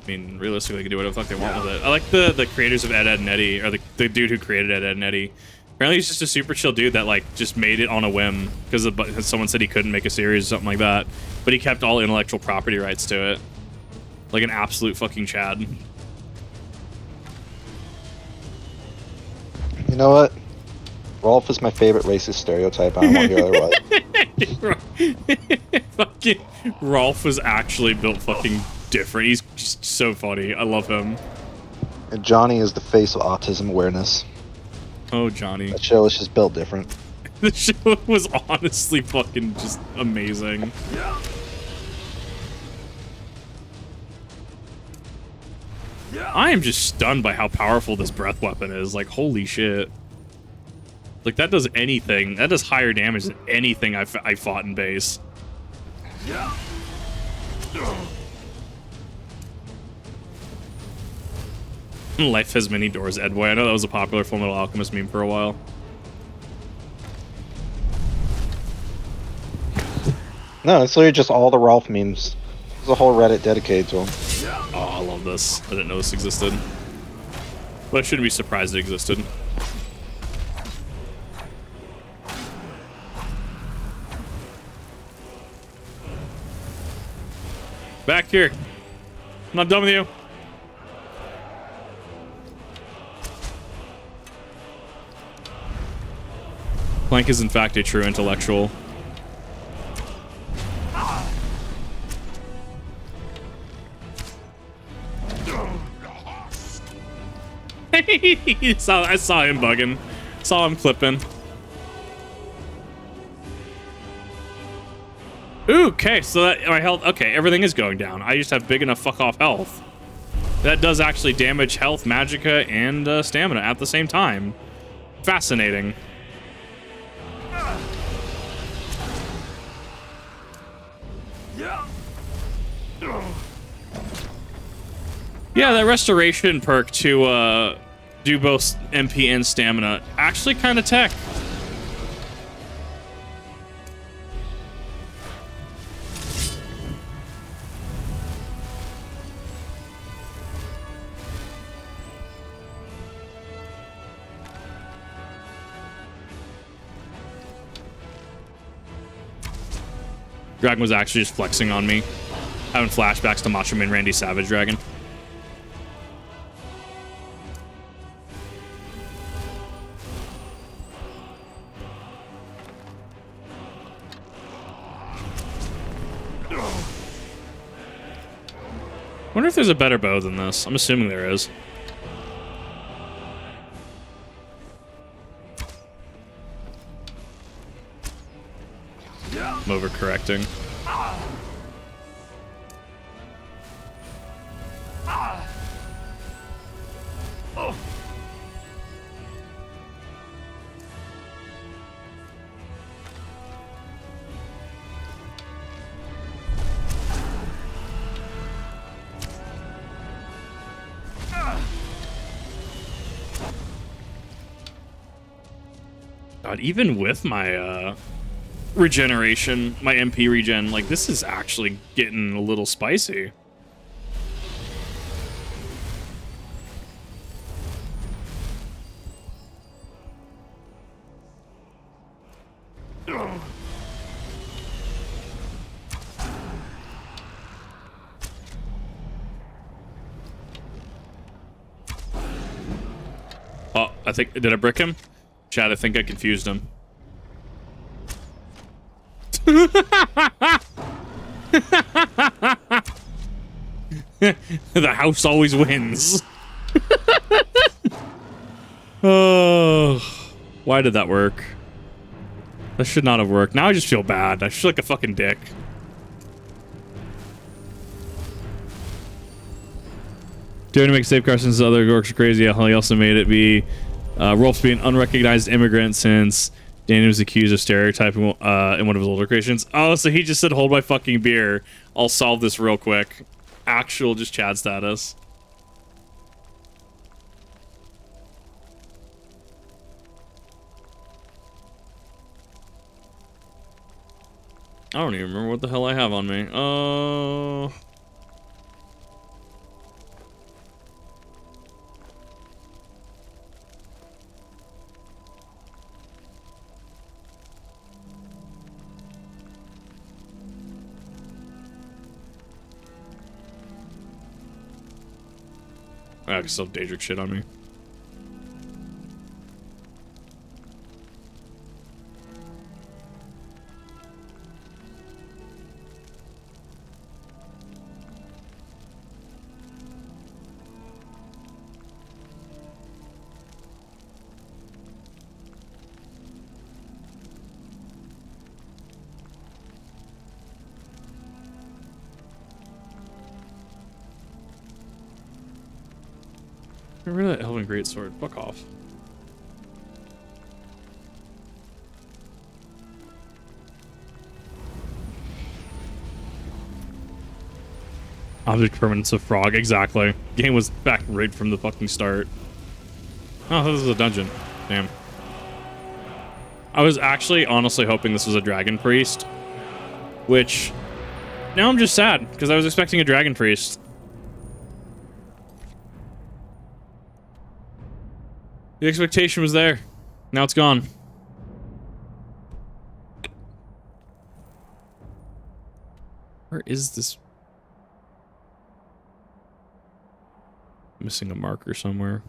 realistically, they can do whatever the fuck they want with it. I like the creators of Ed, Edd and Eddy, or the dude who created Ed, Edd and Eddy. Apparently, he's just a super chill dude that like just made it on a whim because someone said he couldn't make a series or something like that, but he kept all intellectual property rights to it, like an absolute fucking Chad. You know what? Rolf is my favorite racist stereotype. I don't want to hear otherwise. Fucking Rolf was actually built fucking different. He's just so funny. I love him. And Johnny is the face of autism awareness. Oh, Johnny. That show is just built different. The show was honestly fucking just amazing. I am just stunned by how powerful this breath weapon is. Like, holy shit. Like, that does anything. That does higher damage than anything I fought in base. Life has many doors, Edboy. I know that was a popular Fullmetal Alchemist meme for a while. No, it's literally just all the Rolf memes. There's a whole Reddit dedicated to him. Oh, I love this. I didn't know this existed. But I shouldn't be surprised it existed. Back here. I'm not done with you. Plank is in fact a true intellectual. I saw him bugging. Saw him clipping. Ooh, okay, so that my health. Okay, everything is going down. I just have big enough fuck off health. That does actually damage health, magicka, and stamina at the same time. Fascinating. Yeah, that restoration perk to do both MP and stamina actually kind of tech. Dragon was actually just flexing on me, having flashbacks to Macho Man Randy Savage Dragon. Wonder if there's a better bow than this. I'm assuming there is. I'm overcorrecting. God, even with my regeneration, my MP regen, like this is actually getting a little spicy. Oh, I think, did I brick him? Chad, I think I confused him. The house always wins. Oh, why did that work? That should not have worked. Now I just feel bad. I feel like a fucking dick. Doing to make safe car since the other orcs are crazy. He also made it be Rolf's being an unrecognized immigrant since Danny was accused of stereotyping in one of his older creations. Oh, so he just said, hold my fucking beer. I'll solve this real quick. Actual just Chad status. I don't even remember what the hell I have on me. I can still have Daedric shit on me. Get rid of that Elven Greatsword. Fuck off. Object permanence of frog. Exactly. Game was back right from the fucking start. Oh, this is a dungeon. Damn. I was actually honestly hoping this was a dragon priest. Which, now I'm just sad, because I was expecting a dragon priest. The expectation was there. Now it's gone. Where is this? Missing a marker somewhere.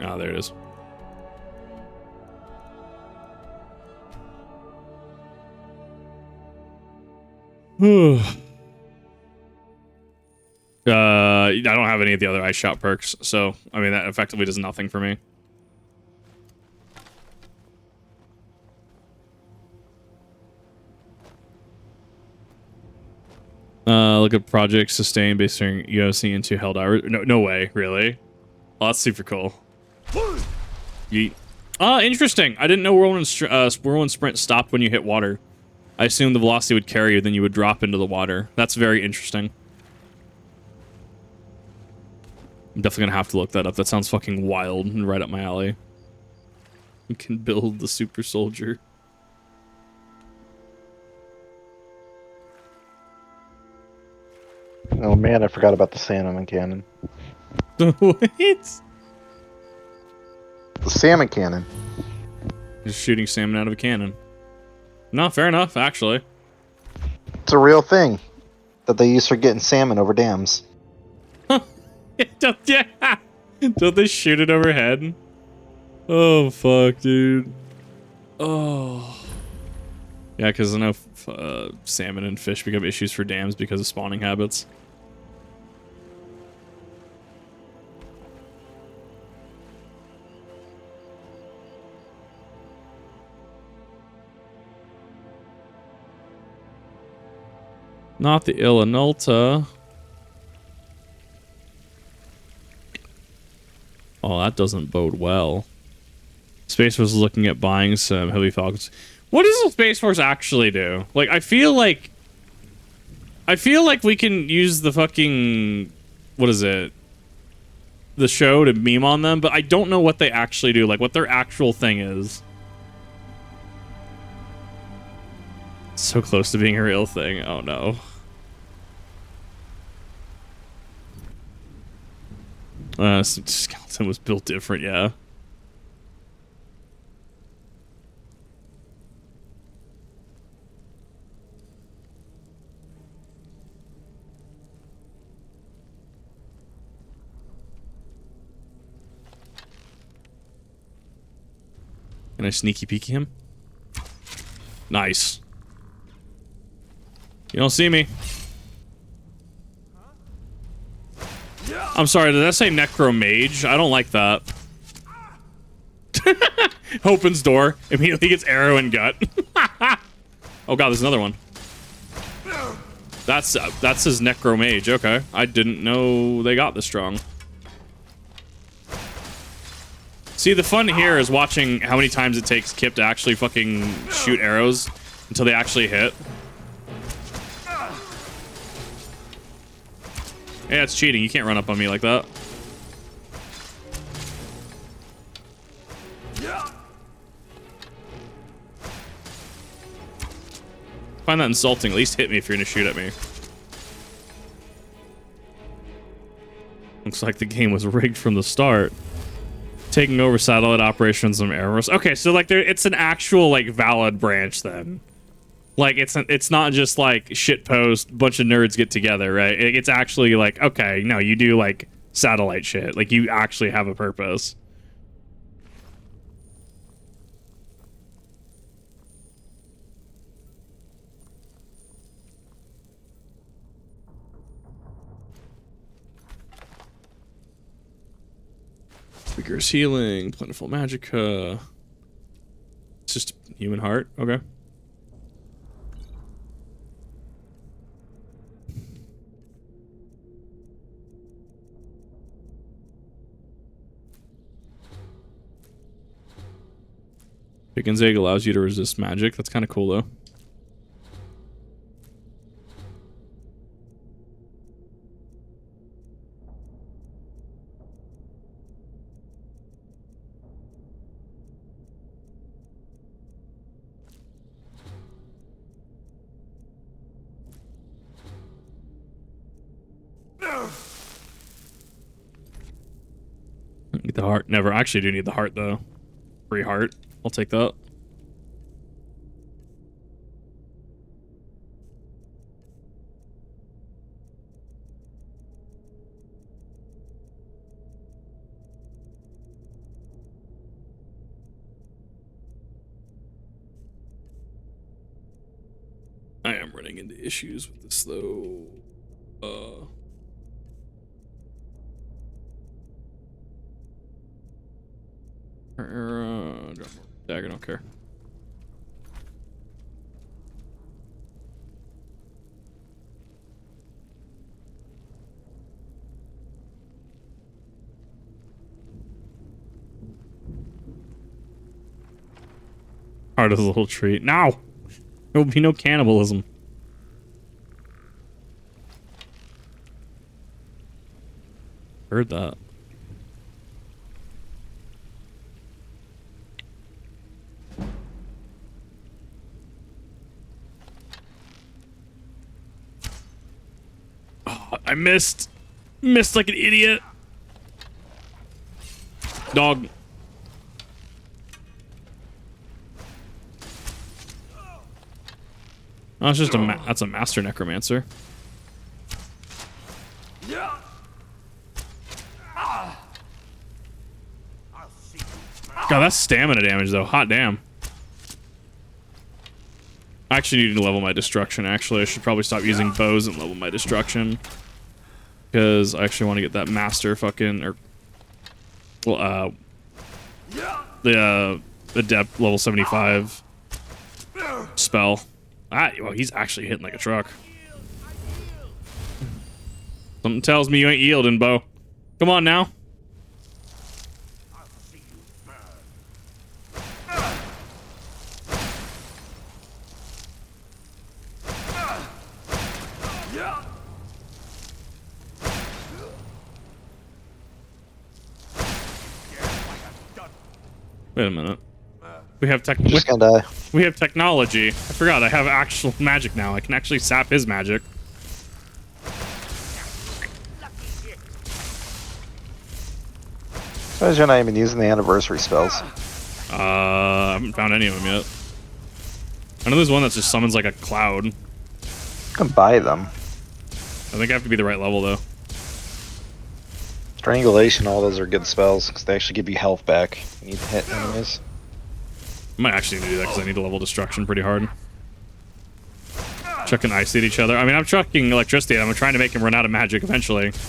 Ah, there it is. I don't have any of the other ice shot perks, so I mean that effectively does nothing for me. Look at project sustain based on UFC into held hours. No way, really. Oh, that's super cool. Yeet. Interesting. I didn't know whirlwind sprint stopped when you hit water. I assumed the velocity would carry you, then you would drop into the water. That's very interesting. I'm definitely gonna have to look that up. That sounds fucking wild and right up my alley. You can build the super soldier. Oh man, I forgot about the salmon cannon. What? The salmon cannon. Just shooting salmon out of a cannon. No, fair enough, actually. It's a real thing that they use for getting salmon over dams. Yeah. Don't they shoot it overhead? Oh, fuck, dude. Oh. Yeah, because I know salmon and fish become issues for dams because of spawning habits. Not the Illanulta. Oh, that doesn't bode well. Space Force is looking at buying some heavy falcons. What does the Space Force actually do? Like, I feel like we can use the fucking, what is it? The show to meme on them, but I don't know what they actually do, like what their actual thing is. So close to being a real thing. Oh no. Skeleton was built different, yeah. Can I sneaky peeky him? Nice. You don't see me. I'm sorry, did I say Necro Mage? I don't like that. Opens door, immediately gets arrow and gut. Oh god, there's another one. That's his necro mage. Okay, I didn't know they got this strong. See, the fun here is watching how many times it takes Kip to actually fucking shoot arrows until they actually hit. Yeah, it's cheating. You can't run up on me like that. I find that insulting. At least hit me if you're gonna shoot at me. Looks like the game was rigged from the start. Taking over satellite operations from Eros. Okay, so like it's an actual like valid branch then. Like it's not just like shit post, bunch of nerds get together, right? It's actually like, okay, no, you do like satellite shit. Like you actually have a purpose. Vigorous healing, plentiful magicka. It's just human heart. Okay. Pick and Zig allows you to resist magic. That's kind of cool though. Get the heart. Never. I actually do need the heart though. Free heart. I'll take that. I am running into issues with this though. Dagger, don't care. Heart is a little treat. Now there will be no cannibalism. Heard that. I missed like an idiot. Dog. Oh, it's just that's a master necromancer. God, that's stamina damage though. Hot damn. I actually need to level my destruction. Actually, I should probably stop using bows and level my destruction. Because I actually want to get that master fucking, or, well, the adept level 75 spell. Ah, well, he's actually hitting like a truck. Something tells me you ain't yielding, Bo. Come on now. Wait a minute. We have Just gonna die. We have technology. I forgot I have actual magic now. I can actually sap his magic. Why is you're not even using the anniversary spells? I haven't found any of them yet. I know there's one that just summons like a cloud. You can buy them. I think I have to be the right level though. Strangulation, all those are good spells because they actually give you health back. You need to hit enemies. I might actually need to do that because I need to level destruction pretty hard. Chucking ice at each other. I mean, I'm chucking electricity at him. I'm trying to make him run out of magic eventually. If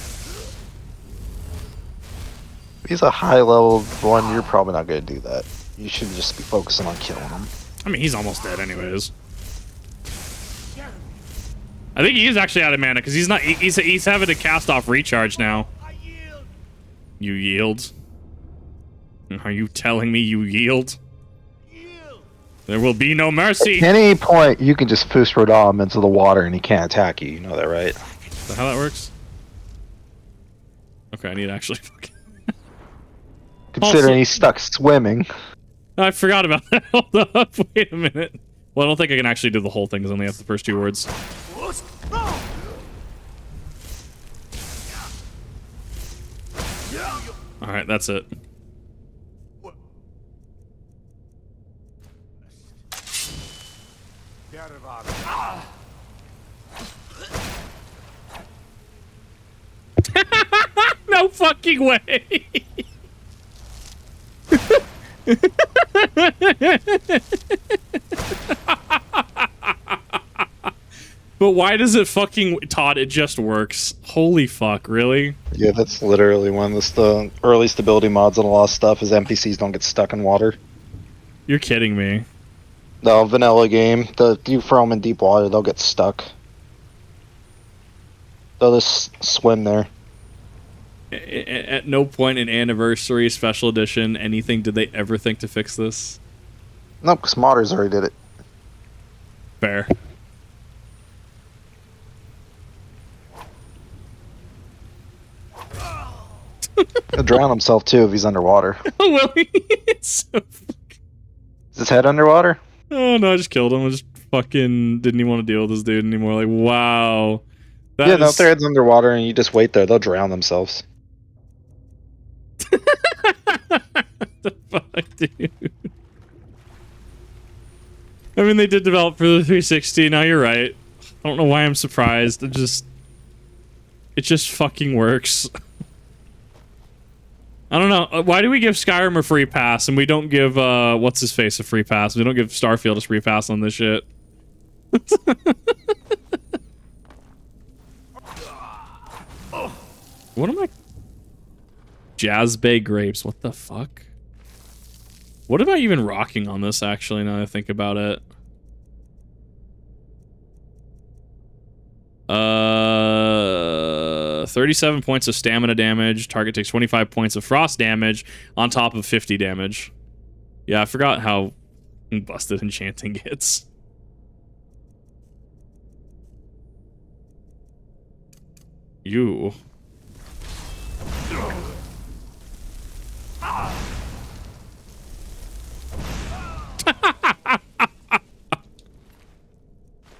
he's a high level one, you're probably not going to do that. You should just be focusing on killing him. I mean, he's almost dead anyways. I think he is actually out of mana because he's having to cast off recharge now. You yield? Are you telling me you yield? There will be no mercy. At any point, you can just push Rodom into the water and he can't attack you. You know that, right? Is that how that works? Okay, I need to actually. Considering Also, he's stuck swimming. I forgot about that. Hold up. Wait a minute. Well, I don't think I can actually do the whole thing because I only have the first 2 words. Alright, that's it. No fucking way! But why does it fucking... Todd, it just works. Holy fuck, really? Yeah, that's literally one of the early stability mods on a lot of stuff is NPCs don't get stuck in water. You're kidding me. No, vanilla game. You throw them in deep water, they'll get stuck. They'll just swim there. At no point in Anniversary, Special Edition, anything did they ever think to fix this? No, because modders already did it. Fair. He'll drown himself too if he's underwater. Will he? It's so... Is his head underwater? Oh no, I just killed him. I just fucking didn't even want to deal with this dude anymore. Like, wow. Yeah, no, if their head's underwater and you just wait there, they'll drown themselves. The fuck, dude? I mean, they did develop for the 360. Now you're right. I don't know why I'm surprised. It just fucking works. I don't know. Why do we give Skyrim a free pass and we don't give what's his face a free pass? We don't give Starfield a free pass on this shit. What am I? Jazz Bay grapes. What the fuck? What am I even rocking on this, actually, now that I think about it? 37 points of stamina damage. Target takes 25 points of frost damage on top of 50 damage. Yeah, I forgot how busted enchanting gets. You.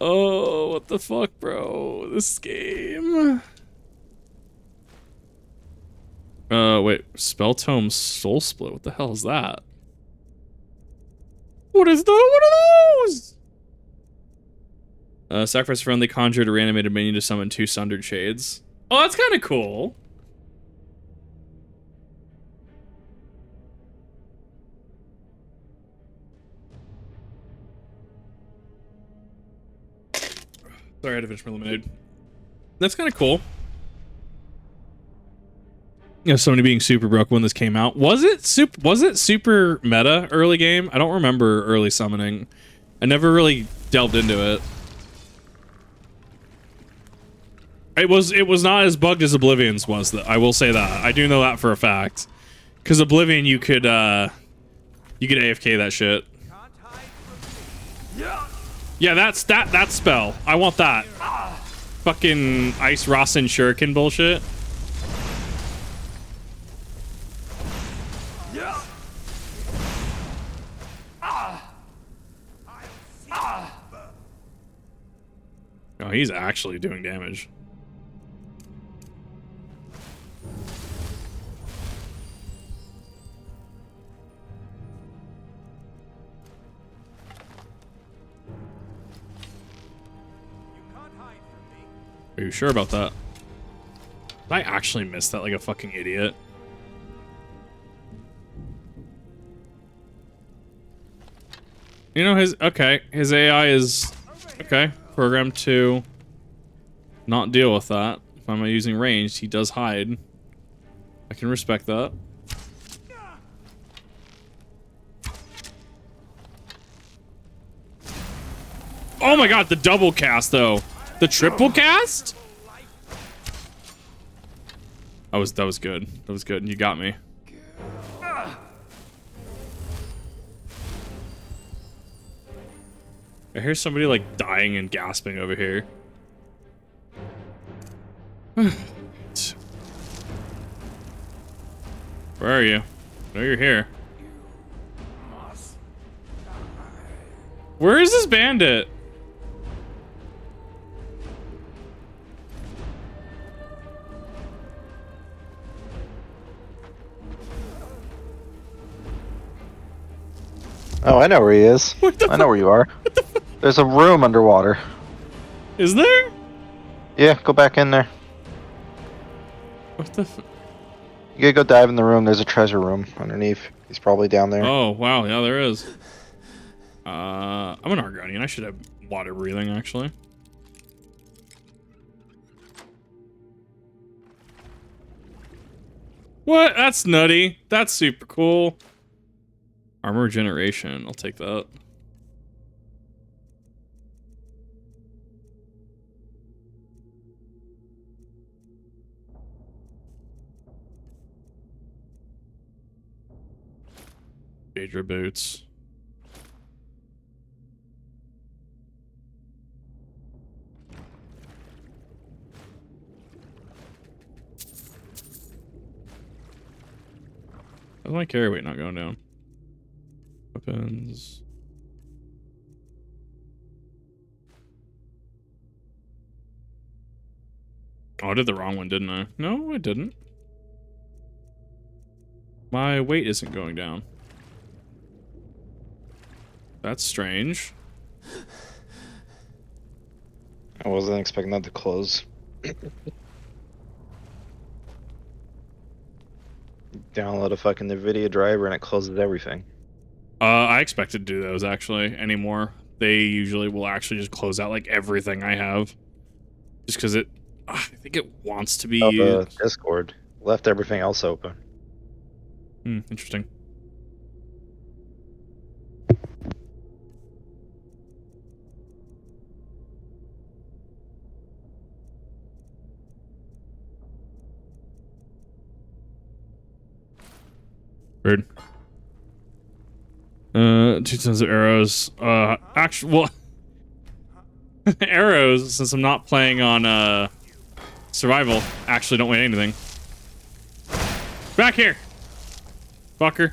Oh, what the fuck, bro? This game. Wait. Spell Tome Soul Split. What the hell is that? What are those? Sacrifice a friendly conjured a reanimated minion to summon 2 Sundered Shades. Oh, that's kind of cool. Sorry, I had to finish my lemonade. That's kind of cool. You know, somebody being super broke when this came out. Was it super meta early game? I don't remember early summoning. I never really delved into it. It was not as bugged as Oblivion's was. I will say that. I do know that for a fact. Because Oblivion, you could AFK that shit. Yeah, that spell. I want that. Fucking Ice Rasen Shuriken bullshit. Oh, he's actually doing damage. Are you sure about that? Did I actually miss that like a fucking idiot? You know, his AI is programmed to not deal with that. If I'm using ranged, he does hide. I can respect that. Oh my god, the double cast though. The triple cast? That was good. That was good. You got me. I hear somebody like dying and gasping over here. Where are you? I know you're here. Where is this bandit? Oh, I know where he is. I know where you are. There's a room underwater. Is there? Yeah, go back in there. What the f- You gotta go dive in the room. There's a treasure room underneath. He's probably down there. Oh, wow. Yeah, there is. I'm an Argonian. I should have water breathing, actually. What? That's nutty. That's super cool. Armor regeneration. I'll take that. Daedra boots. How's my carry weight not going down? Weapons. Oh, I did the wrong one, didn't I? No, I didn't. My weight isn't going down. That's strange. I wasn't expecting that to close. Download a fucking NVIDIA driver and it closes everything. I expected to do those actually anymore. They usually will actually just close out like everything I have. Just because it, I think it wants to be Discord. Left everything else open. Interesting. Weird. 2 tons of arrows. Well, arrows, since I'm not playing on survival, actually don't weigh anything. Back here, fucker.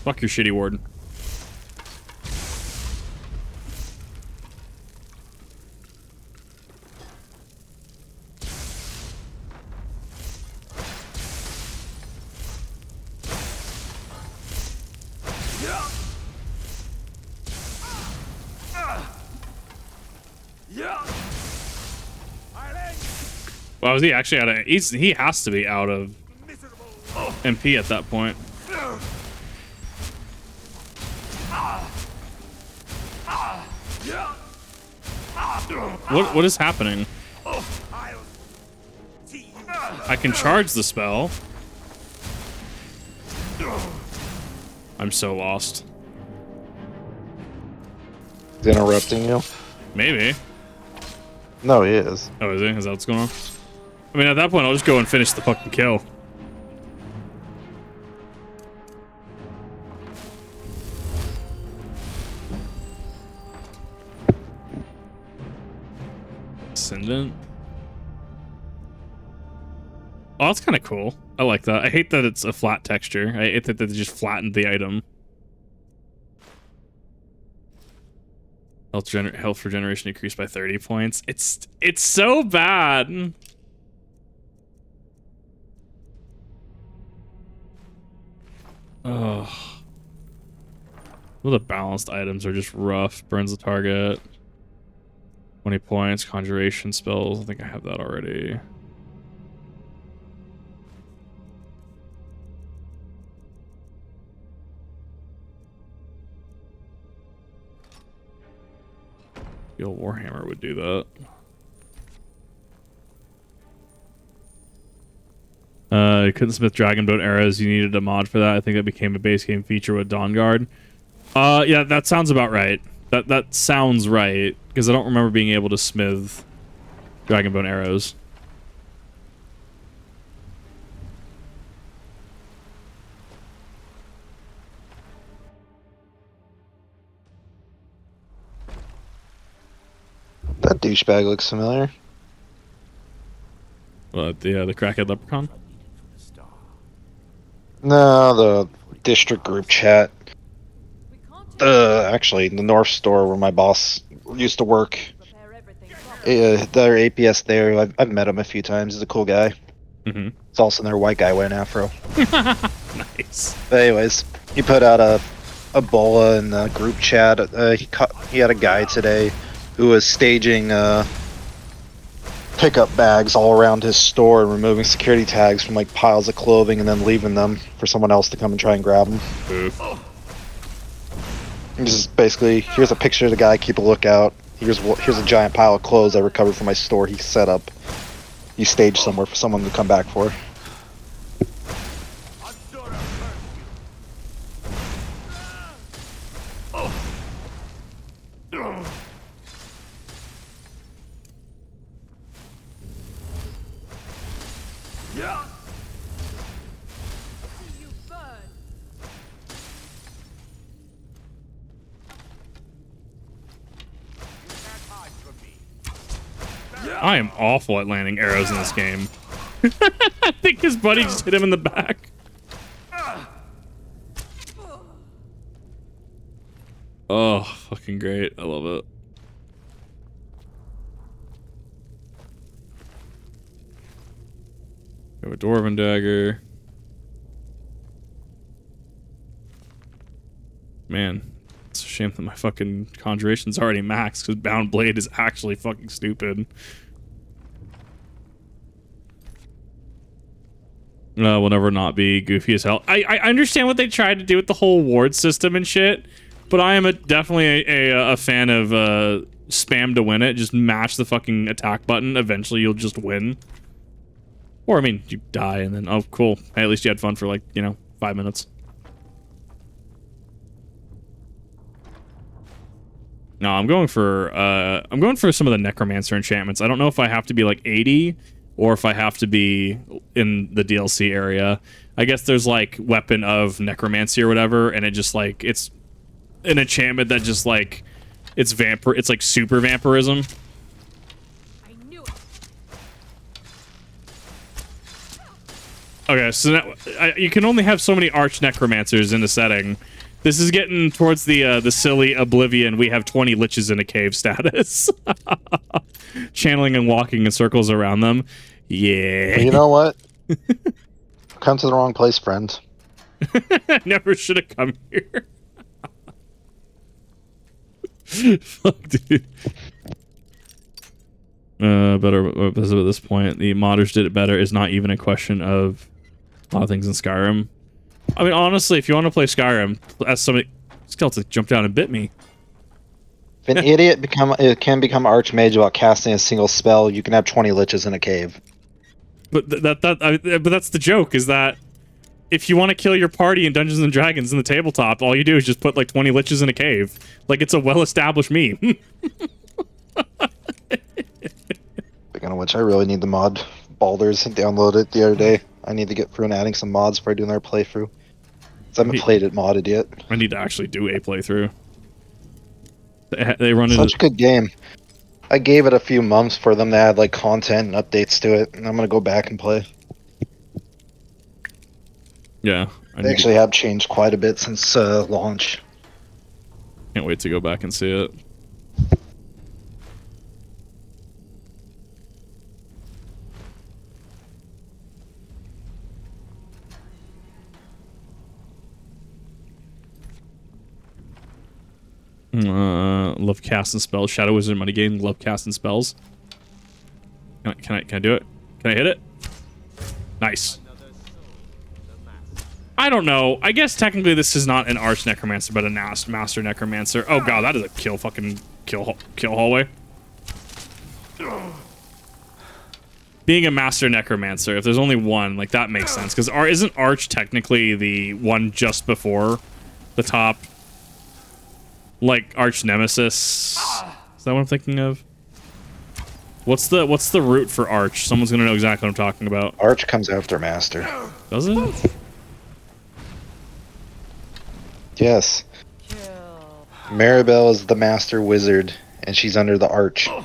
Fuck your shitty warden. Well, is he actually out of... He has to be out of MP at that point. What is happening? I can charge the spell. I'm so lost. He's interrupting you? Maybe. No, he is. Oh, is he? Is that what's going on? I mean, at that point, I'll just go and finish the fucking kill. Ascendant. Oh, that's kind of cool. I like that. I hate that it's a flat texture. I hate that they just flattened the item. Health regeneration increased by 30 points. It's so bad. Oh. Well, the balanced items are just rough. Burns the target. 20 points. Conjuration spells. I think I have that already. The old Warhammer would do that. You couldn't smith dragon boat arrows. You needed a mod for that. I think that became a base game feature with Dawn Guard. Yeah, that sounds about right. That sounds right, because I don't remember being able to smith dragon bone arrows. That douchebag looks familiar. What, the crackhead leprechaun? No, the district group chat. Actually, the North Store where my boss used to work. Their APS there, I've met him a few times. He's a cool guy. Mm-hmm. It's also their white guy wearing afro. Nice. But anyways, he put out a bola in the group chat. He had a guy today who was staging pickup bags all around his store and removing security tags from like piles of clothing and then leaving them for someone else to come and try and grab them. This is basically, here's a picture of the guy, keep a lookout. Here's a giant pile of clothes I recovered from my store. He set up, he staged somewhere for someone to come back for. I am awful at landing arrows in this game. I think his buddy just hit him in the back. Oh, fucking great. I love it. We have a Dwarven dagger. Man, it's a shame that my fucking conjuration's already maxed because Bound Blade is actually fucking stupid. Will never not be goofy as hell. I understand what they tried to do with the whole ward system and shit, but I am definitely a fan of spam to win it. Just mash the fucking attack button. Eventually you'll just win. Or, I mean, you die and then, oh, cool. Hey, at least you had fun for, like, you know, 5 minutes. No, I'm going for some of the Necromancer enchantments. I don't know if I have to be, like, 80 or if I have to be in the DLC area. I guess there's, like, Weapon of Necromancy or whatever, and it just, like, it's an enchantment that just, like, it's like super vampirism. Okay, so now, you can only have so many arch necromancers in the setting. This is getting towards the silly oblivion. We have 20 liches in a cave status. Channeling and walking in circles around them. Yeah. But you know what? Come to the wrong place, friend. Never should have come here. Fuck, dude. Better at this point. The modders did it better is not even a question of a lot of things in Skyrim. I mean, honestly, if you want to play Skyrim, as somebody skeleton jumped down and bit me. If an idiot can become archmage while casting a single spell, you can have 20 liches in a cave. But but that's the joke, is that if you want to kill your party in Dungeons and Dragons in the tabletop, all you do is just put like 20 liches in a cave. Like, it's a well-established meme. Speaking of which, I really need the mod Baldur's and download it the other day. I need to get through and adding some mods before I do another playthrough. Because I haven't played it modded yet. I need to actually do a playthrough. They run Such a good game. I gave it a few months for them to add like content and updates to it, and I'm gonna go back and play. Yeah. They actually have changed quite a bit since launch. Can't wait to go back and see it. Love casting spells. Shadow Wizard money game. Love casting spells. Can I do it? Can I hit it? Nice. I don't know. I guess technically this is not an Arch Necromancer, but a Master Necromancer. Oh god, that is a kill hallway. being a master necromancer, if there's only one, like that makes sense. Because isn't Arch technically the one just before the top, like arch nemesis? Is that what I'm thinking of? What's the root for Arch? Someone's gonna know exactly what I'm talking about. Arch comes after Master. Does it? Yes. Maribel is the Master Wizard, and she's under the Arch. Oh,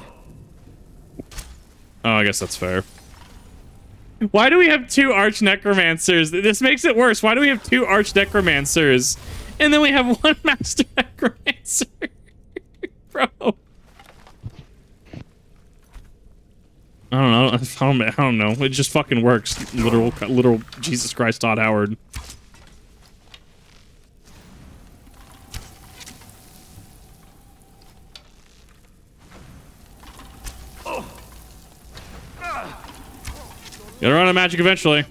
I guess that's fair. Why do we have 2 Arch Necromancers? This makes it worse. Why do we have 2 Arch Necromancers? And then we have 1 Master Necromancer? Bro. I don't know. It just fucking works. Literal Jesus Christ Todd Howard. Gotta run out of magic eventually.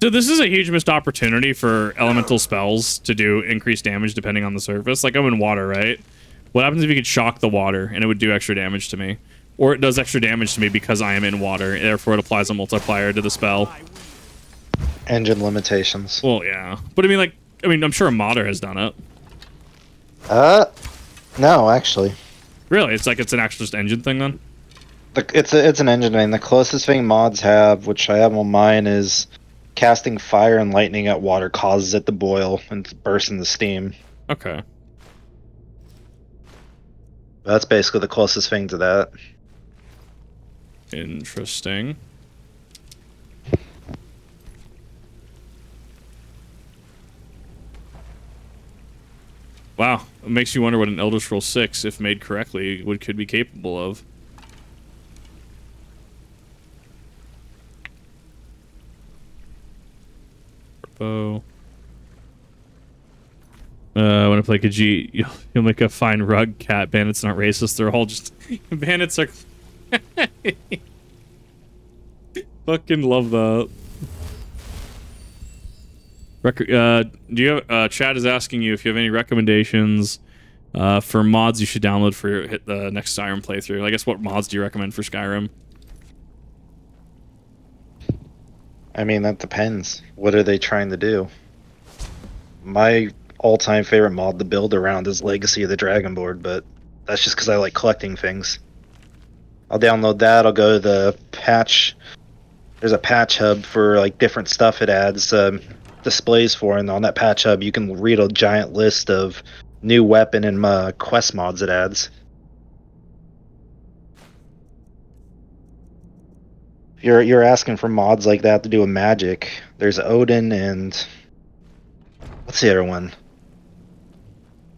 So this is a huge missed opportunity for elemental spells to do increased damage depending on the surface. Like I'm in water, right? What happens if you could shock the water and it would do extra damage to me? Or it does extra damage to me because I am in water, therefore it applies a multiplier to the spell. Engine limitations. Well, yeah. But I mean, I'm sure a modder has done it. No, actually. Really? It's an actual just engine thing then? It's an engine thing. The closest thing mods have, which I have on mine, is casting fire and lightning at water causes it to boil and burst into steam. Okay. That's basically the closest thing to that. Interesting. Wow, it makes you wonder what an Elder Scrolls 6, if made correctly, could be capable of. Bow. When I play Khajiit, you'll make a fine rug cat. Bandits aren't racist. They're all just... Bandits are... Fucking love that. Do you have... Chad is asking you if you have any recommendations for mods you should download for hit the next Skyrim playthrough. I guess what mods do you recommend for Skyrim? I mean, that depends. What are they trying to do? My all-time favorite mod to build around is Legacy of the Dragonborn, but that's just because I like collecting things. I'll download that, I'll go to the patch. There's a patch hub for like different stuff it adds displays for, and on that patch hub you can read a giant list of new weapon and quest mods it adds. You're asking for mods like that to do with magic. There's Odin and what's the other one?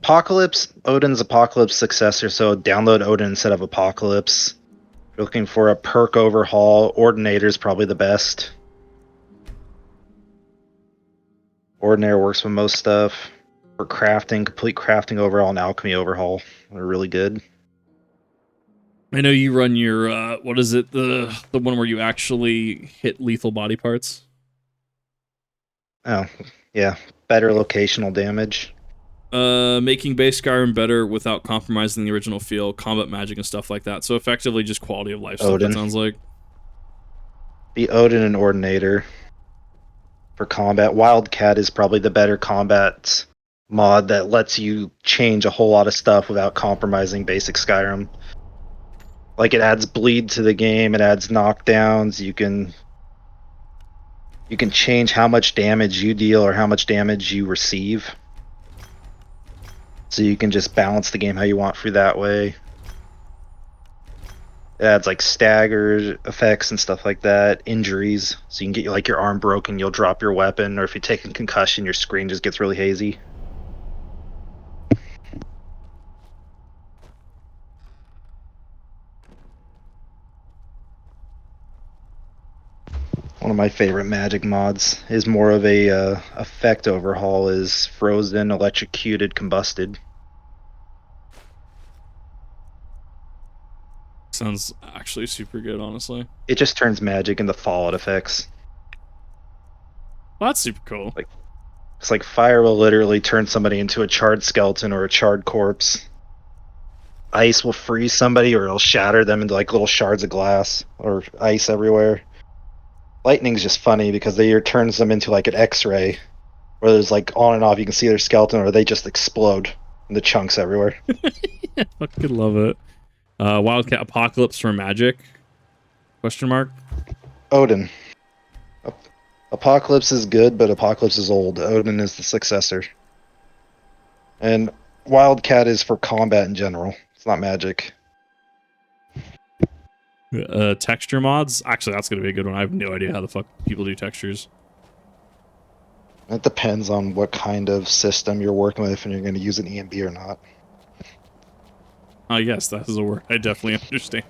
Apocalypse. Odin's Apocalypse successor, so download Odin instead of Apocalypse. If you're looking for a perk overhaul, Ordinator's probably the best. Ordinator works with most stuff. For crafting, complete crafting overhaul and alchemy overhaul. They're really good. I know you run your, what is it, the one where you actually hit lethal body parts? Oh, yeah. Better locational damage. Making base Skyrim better without compromising the original feel, combat magic and stuff like that. So effectively just quality of life stuff, it sounds like. The Odin and Ordinator for combat. Wildcat is probably the better combat mod that lets you change a whole lot of stuff without compromising basic Skyrim. Like, it adds bleed to the game, it adds knockdowns, you can change how much damage you deal or how much damage you receive. So you can just balance the game how you want through that way. It adds like stagger effects and stuff like that, injuries, so you can get like your arm broken, you'll drop your weapon, or if you take a concussion, your screen just gets really hazy. One of my favorite magic mods is more of a effect overhaul, is frozen, electrocuted, combusted. Sounds actually super good, honestly. It just turns magic into fallout effects. Well, that's super cool. It's like fire will literally turn somebody into a charred skeleton or a charred corpse. Ice will freeze somebody or it'll shatter them into like little shards of glass or ice everywhere. Lightning's just funny because they either turns them into like an X-ray, where there's like on and off you can see their skeleton, or they just explode into chunks everywhere. I fucking love it. Wildcat Apocalypse for magic? Question mark. Odin. Apocalypse is good, but Apocalypse is old. Odin is the successor. And Wildcat is for combat in general. It's not magic. Texture mods? Actually, that's going to be a good one. I have no idea how the fuck people do textures. It depends on what kind of system you're working with and you're going to use an EMB or not. Yes, that is a word I definitely understand.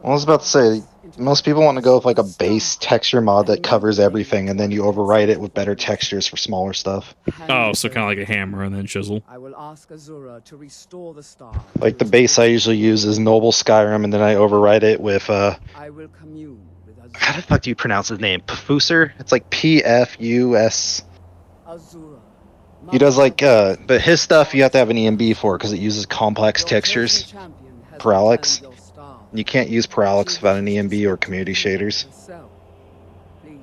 I was about to say, most people want to go with like a base texture mod that covers everything, and then you overwrite it with better textures for smaller stuff. Oh, so kind of like a hammer and then chisel. I will ask Azura to restore the star. Like the base I usually use is Noble Skyrim, and then I overwrite it with I will commune with Azura. how the fuck do you pronounce his name? Pfusser? It's like Pfus. Azura. He does like but his stuff you have to have an EMB for because it uses complex textures. Parallax. You can't use parallax without an EMB or community shaders. Please,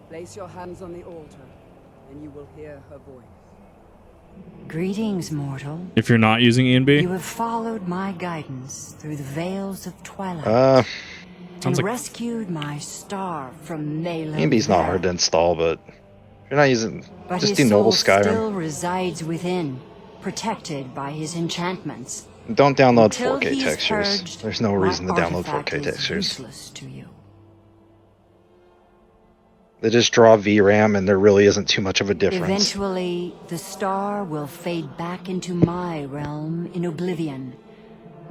place your hands on the altar, and you will hear her voice. Greetings, mortal. If you're not using ENB? You have followed my guidance through the veils of twilight. Sounds like rescued my star from Malin. EMB's not hard to install, but if you're not using, But just his do Noble soul Skyrim. still resides within, protected by his enchantments. Don't download Until 4K he's textures. purged, There's no my reason to download artifact 4K is textures. useless to you. They just draw VRAM and there really isn't too much of a difference. Eventually, the star will fade back into my realm in oblivion.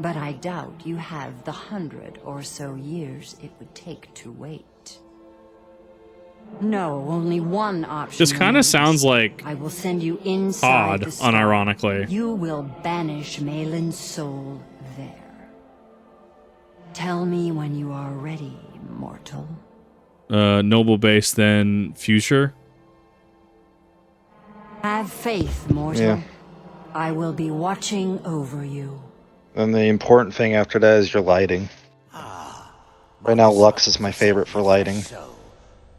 But I doubt you have the 100 or so years it would take to wait. No, only one option. This kind of sounds like I will send you inside odd, the star. unironically. You will banish Malin's soul there. Tell me when you are ready, mortal. Noble base, then future. Have faith, mortal. Yeah. I will be watching over you. And the important thing after that is your lighting. Right now, Lux is my favorite for lighting. So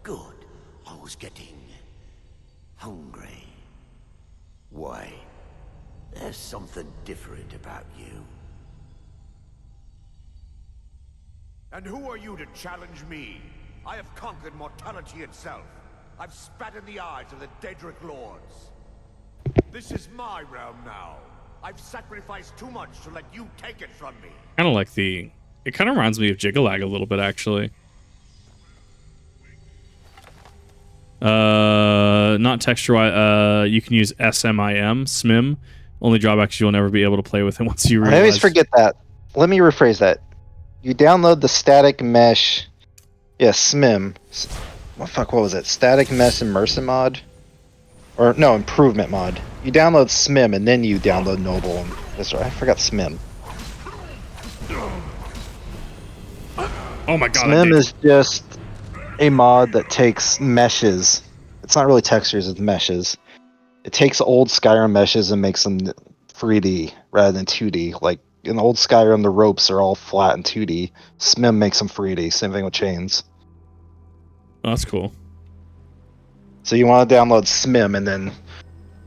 good. I was getting hungry. Why? There's something different about you. And who are you to challenge me? I have conquered mortality itself. I've spat in the eyes of the Daedric Lords. This is my realm now. I've sacrificed too much to let you take it from me. Kind of like the... It kind of reminds me of Jigalag a little bit, actually. Not texture-wise. You can use SMIM. Only drawback is you'll never be able to play with it once you realize... I always forget that. Let me rephrase that. You download the static mesh... Yeah, SMIM. What was it? Static mesh immersion mod? Or, no, improvement mod. You download SMIM and then you download Noble. And that's right, I forgot SMIM. Oh my god. SMIM is just a mod that takes meshes. It's not really textures, it's meshes. It takes old Skyrim meshes and makes them 3D rather than 2D. Like, in old Skyrim, the ropes are all flat and 2D. SMIM makes them 3D. Same thing with chains. Oh, that's cool. So you want to download SMIM, and then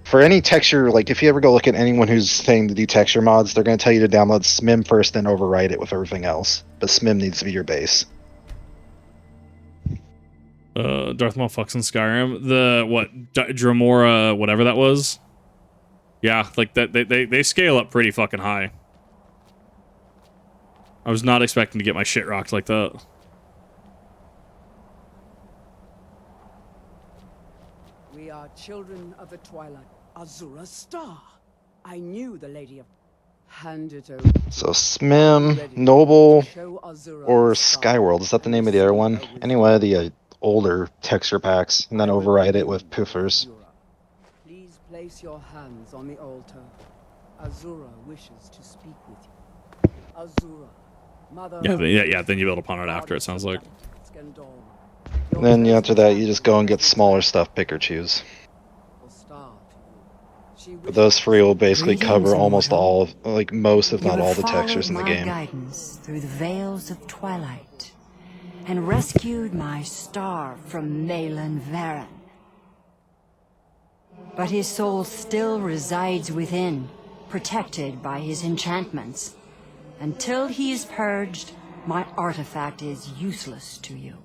for any texture, like if you ever go look at anyone who's saying to do texture mods, they're going to tell you to download SMIM first, then overwrite it with everything else. But SMIM needs to be your base. Darth Maul fucks in Skyrim. The, Dramora, whatever that was? Yeah, like, that they scale up pretty fucking high. I was not expecting to get my shit rocked like that. We are children of the twilight. Azura Star. I knew the Lady of... Hand it over. So SMIM, Noble, or Skyworld. Is that the name of the other one? Anyway, the older texture packs, and then override it with poofers. Please place your hands on the altar. Azura wishes to speak with you. Azura, mother. Yeah, then you build upon it after, it sounds like. dusk and dawn. And then after that, you just go and get smaller stuff, pick or choose. But those three will basically cover almost all, like most, if not all, the textures in the game. Guidance through the veils of twilight, and rescued my star from Malin Varen. But his soul still resides within, protected by his enchantments. Until he is purged, my artifact is useless to you.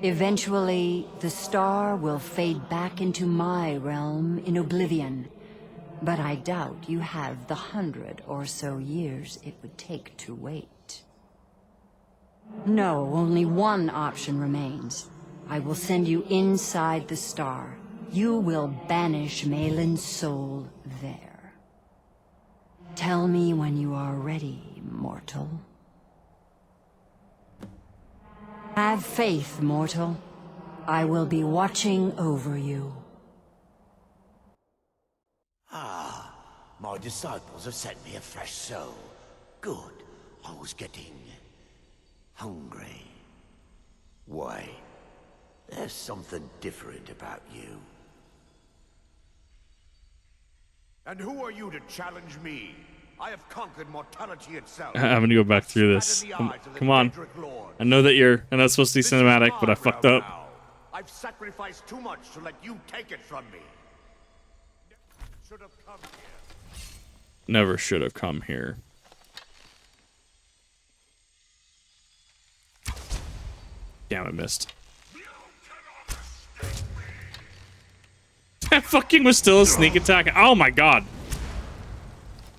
Eventually, the star will fade back into my realm in oblivion, but I doubt you have the 100 or so years it would take to wait. No, only one option remains. I will send you inside the star. You will banish Malin's soul there. Tell me when you are ready, mortal. Have faith, mortal. I will be watching over you. Ah, my disciples have sent me a fresh soul. Good. I was getting hungry. Wait, there's something different about you. And who are you to challenge me? I have conquered mortality itself. I'm gonna go back through this. Come on. I know that that's supposed to be cinematic, but I fucked up. Now. I've sacrificed too much to let you take it from me. Should have come here. Never should have come here. Damn, I missed. That fucking was still a sneak attack. Oh my god.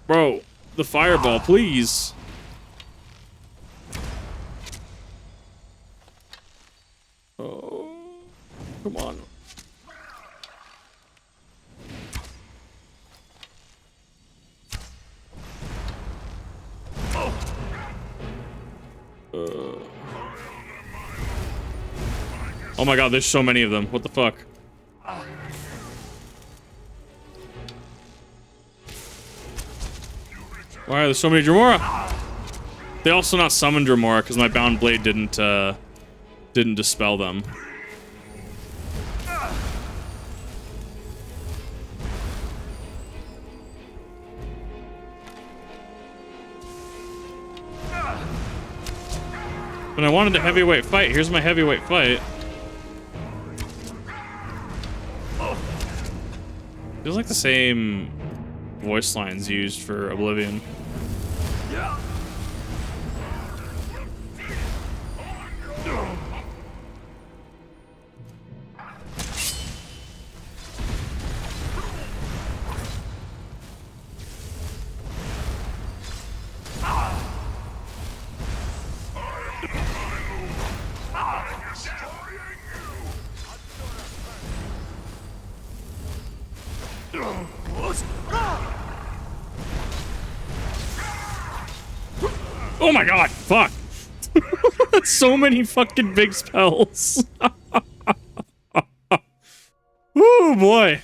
Bro, the fireball, please. Oh, come on. Oh my god, there's so many of them. What the fuck? Why are there so many Dremora? They also not summoned Dremora because my bound blade didn't dispel them. But I wanted a heavyweight fight. Here's my heavyweight fight. Feels like the same voice lines used for Oblivion. Oh my god, fuck. That's so many fucking big spells. Oh boy.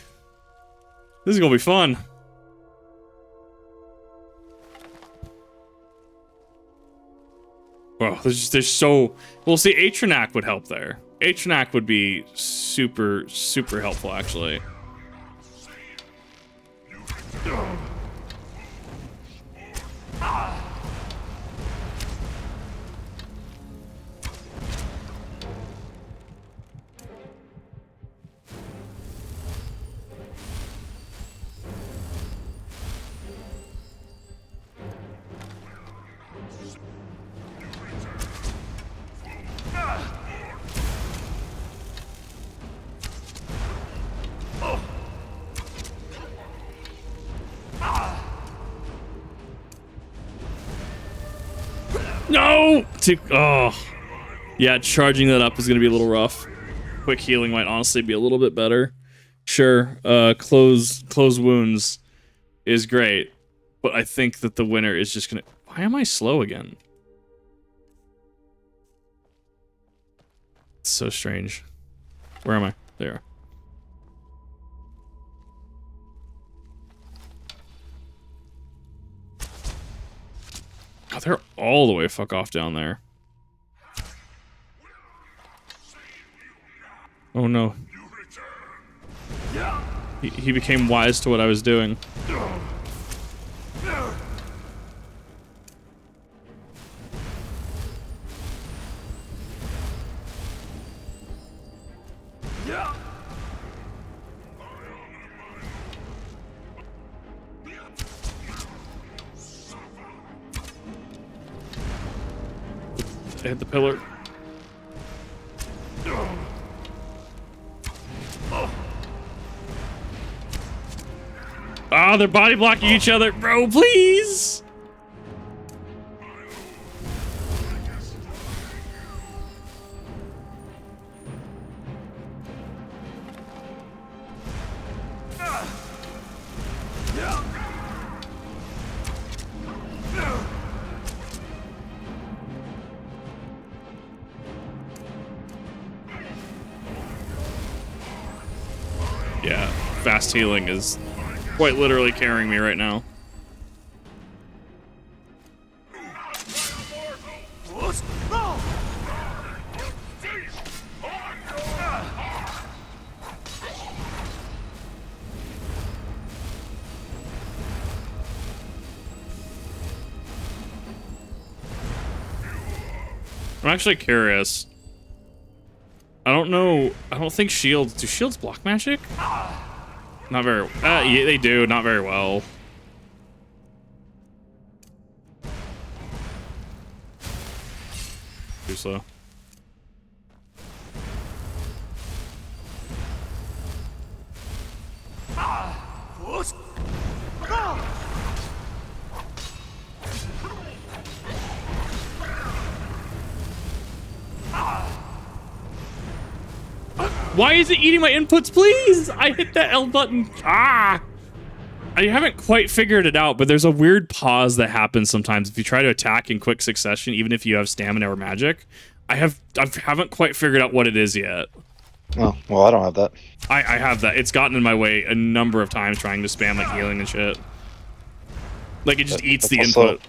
This is gonna be fun. Oh, there's so... Well, see, Atronak would help there. Atronak would be super, super helpful, actually. No! Oh. Yeah, charging that up is going to be a little rough. Quick healing might honestly be a little bit better. Sure, close wounds is great, but I think that the winner is just going to... Why am I slow again? It's so strange. Where am I? There. Oh, they're all the way fuck off down there. Oh no. He became wise to what I was doing. I hit the pillar. Ah, they're body blocking each other. Bro, please! Yeah, fast healing is quite literally carrying me right now. I'm actually curious. I don't know. I don't think shields. Do shields block magic? Not very. Yeah, they do. Not very well. Too slow. Why is it eating my inputs, please? I hit that L button. Ah! I haven't quite figured it out, but there's a weird pause that happens sometimes if you try to attack in quick succession, even if you have stamina or magic. I haven't quite figured out what it is yet. Oh, well, I don't have that. I have that. It's gotten in my way a number of times trying to spam like healing and shit. Like it just eats the input.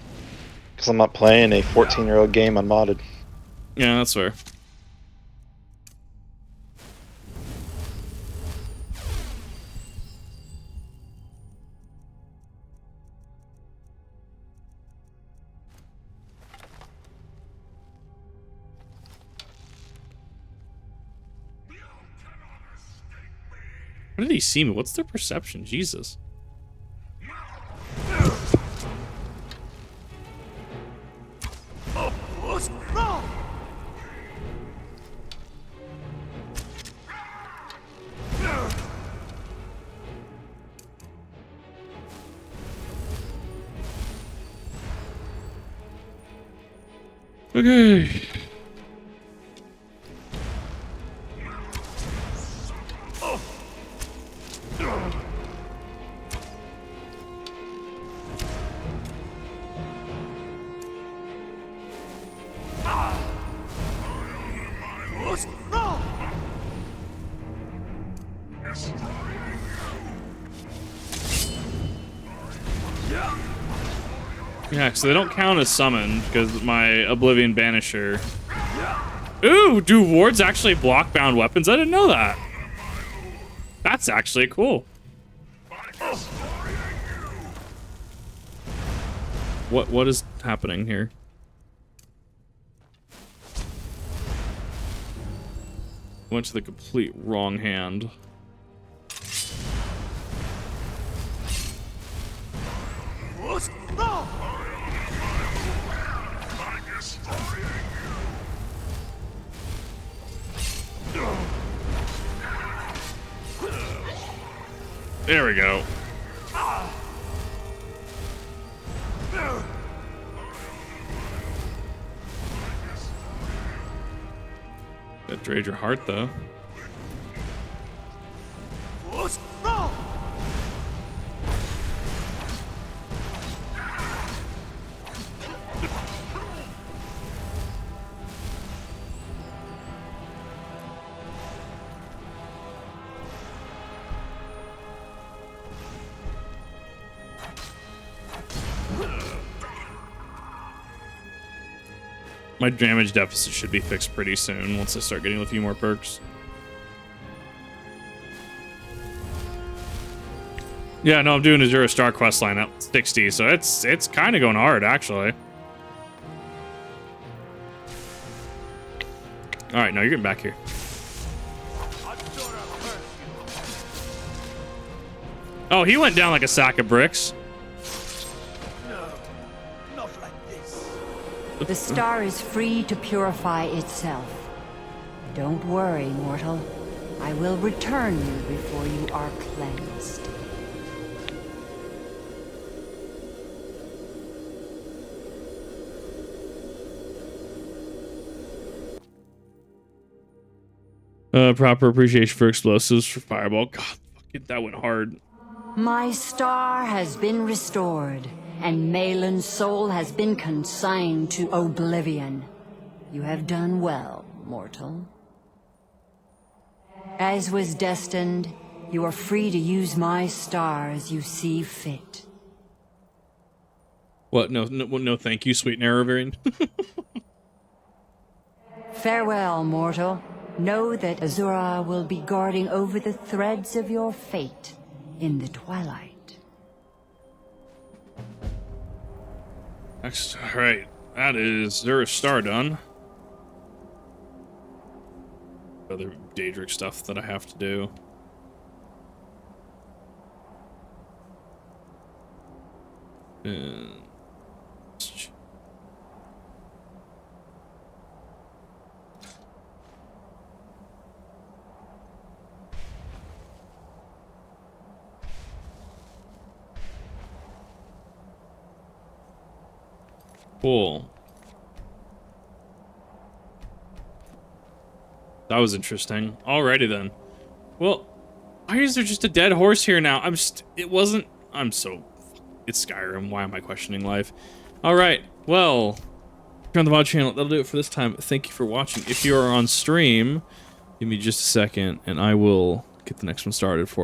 Because I'm not playing a 14-year-old game unmodded. Yeah, that's fair. How did he see me? What's their perception? Jesus. Okay. Yeah, so they don't count as summoned because my Oblivion Banisher. Ooh, do wards actually block bound weapons? I didn't know that. That's actually cool. What is happening here? Went to the complete wrong hand. There we go. That drained your heart, though. My damage deficit should be fixed pretty soon once I start getting a few more perks. Yeah, no, I'm doing a Zero Star questline at 60, so it's kind of going hard, actually. All right, no, you're getting back here. Oh, he went down like a sack of bricks. No, not like this. The star is free to purify itself. Don't worry, mortal. I will return you before you are cleansed. Proper appreciation for explosives for fireball. God, fucking, that went hard. My star has been restored, and Malin's soul has been consigned to oblivion. You have done well, mortal. As was destined, you are free to use my star as you see fit. What? No, thank you, sweet Nerevarine. Farewell, mortal. Know that Azura will be guarding over the threads of your fate in the twilight. Next, all right, that is Zero Star done. Other Daedric stuff that I have to do. Cool. That was interesting. Alrighty then. Well, why is there just a dead horse here now? It's Skyrim. Why am I questioning life? Alright, well, if you're on the VOD channel, that'll do it for this time. Thank you for watching. If you are on stream, give me just a second, and I will get the next one started for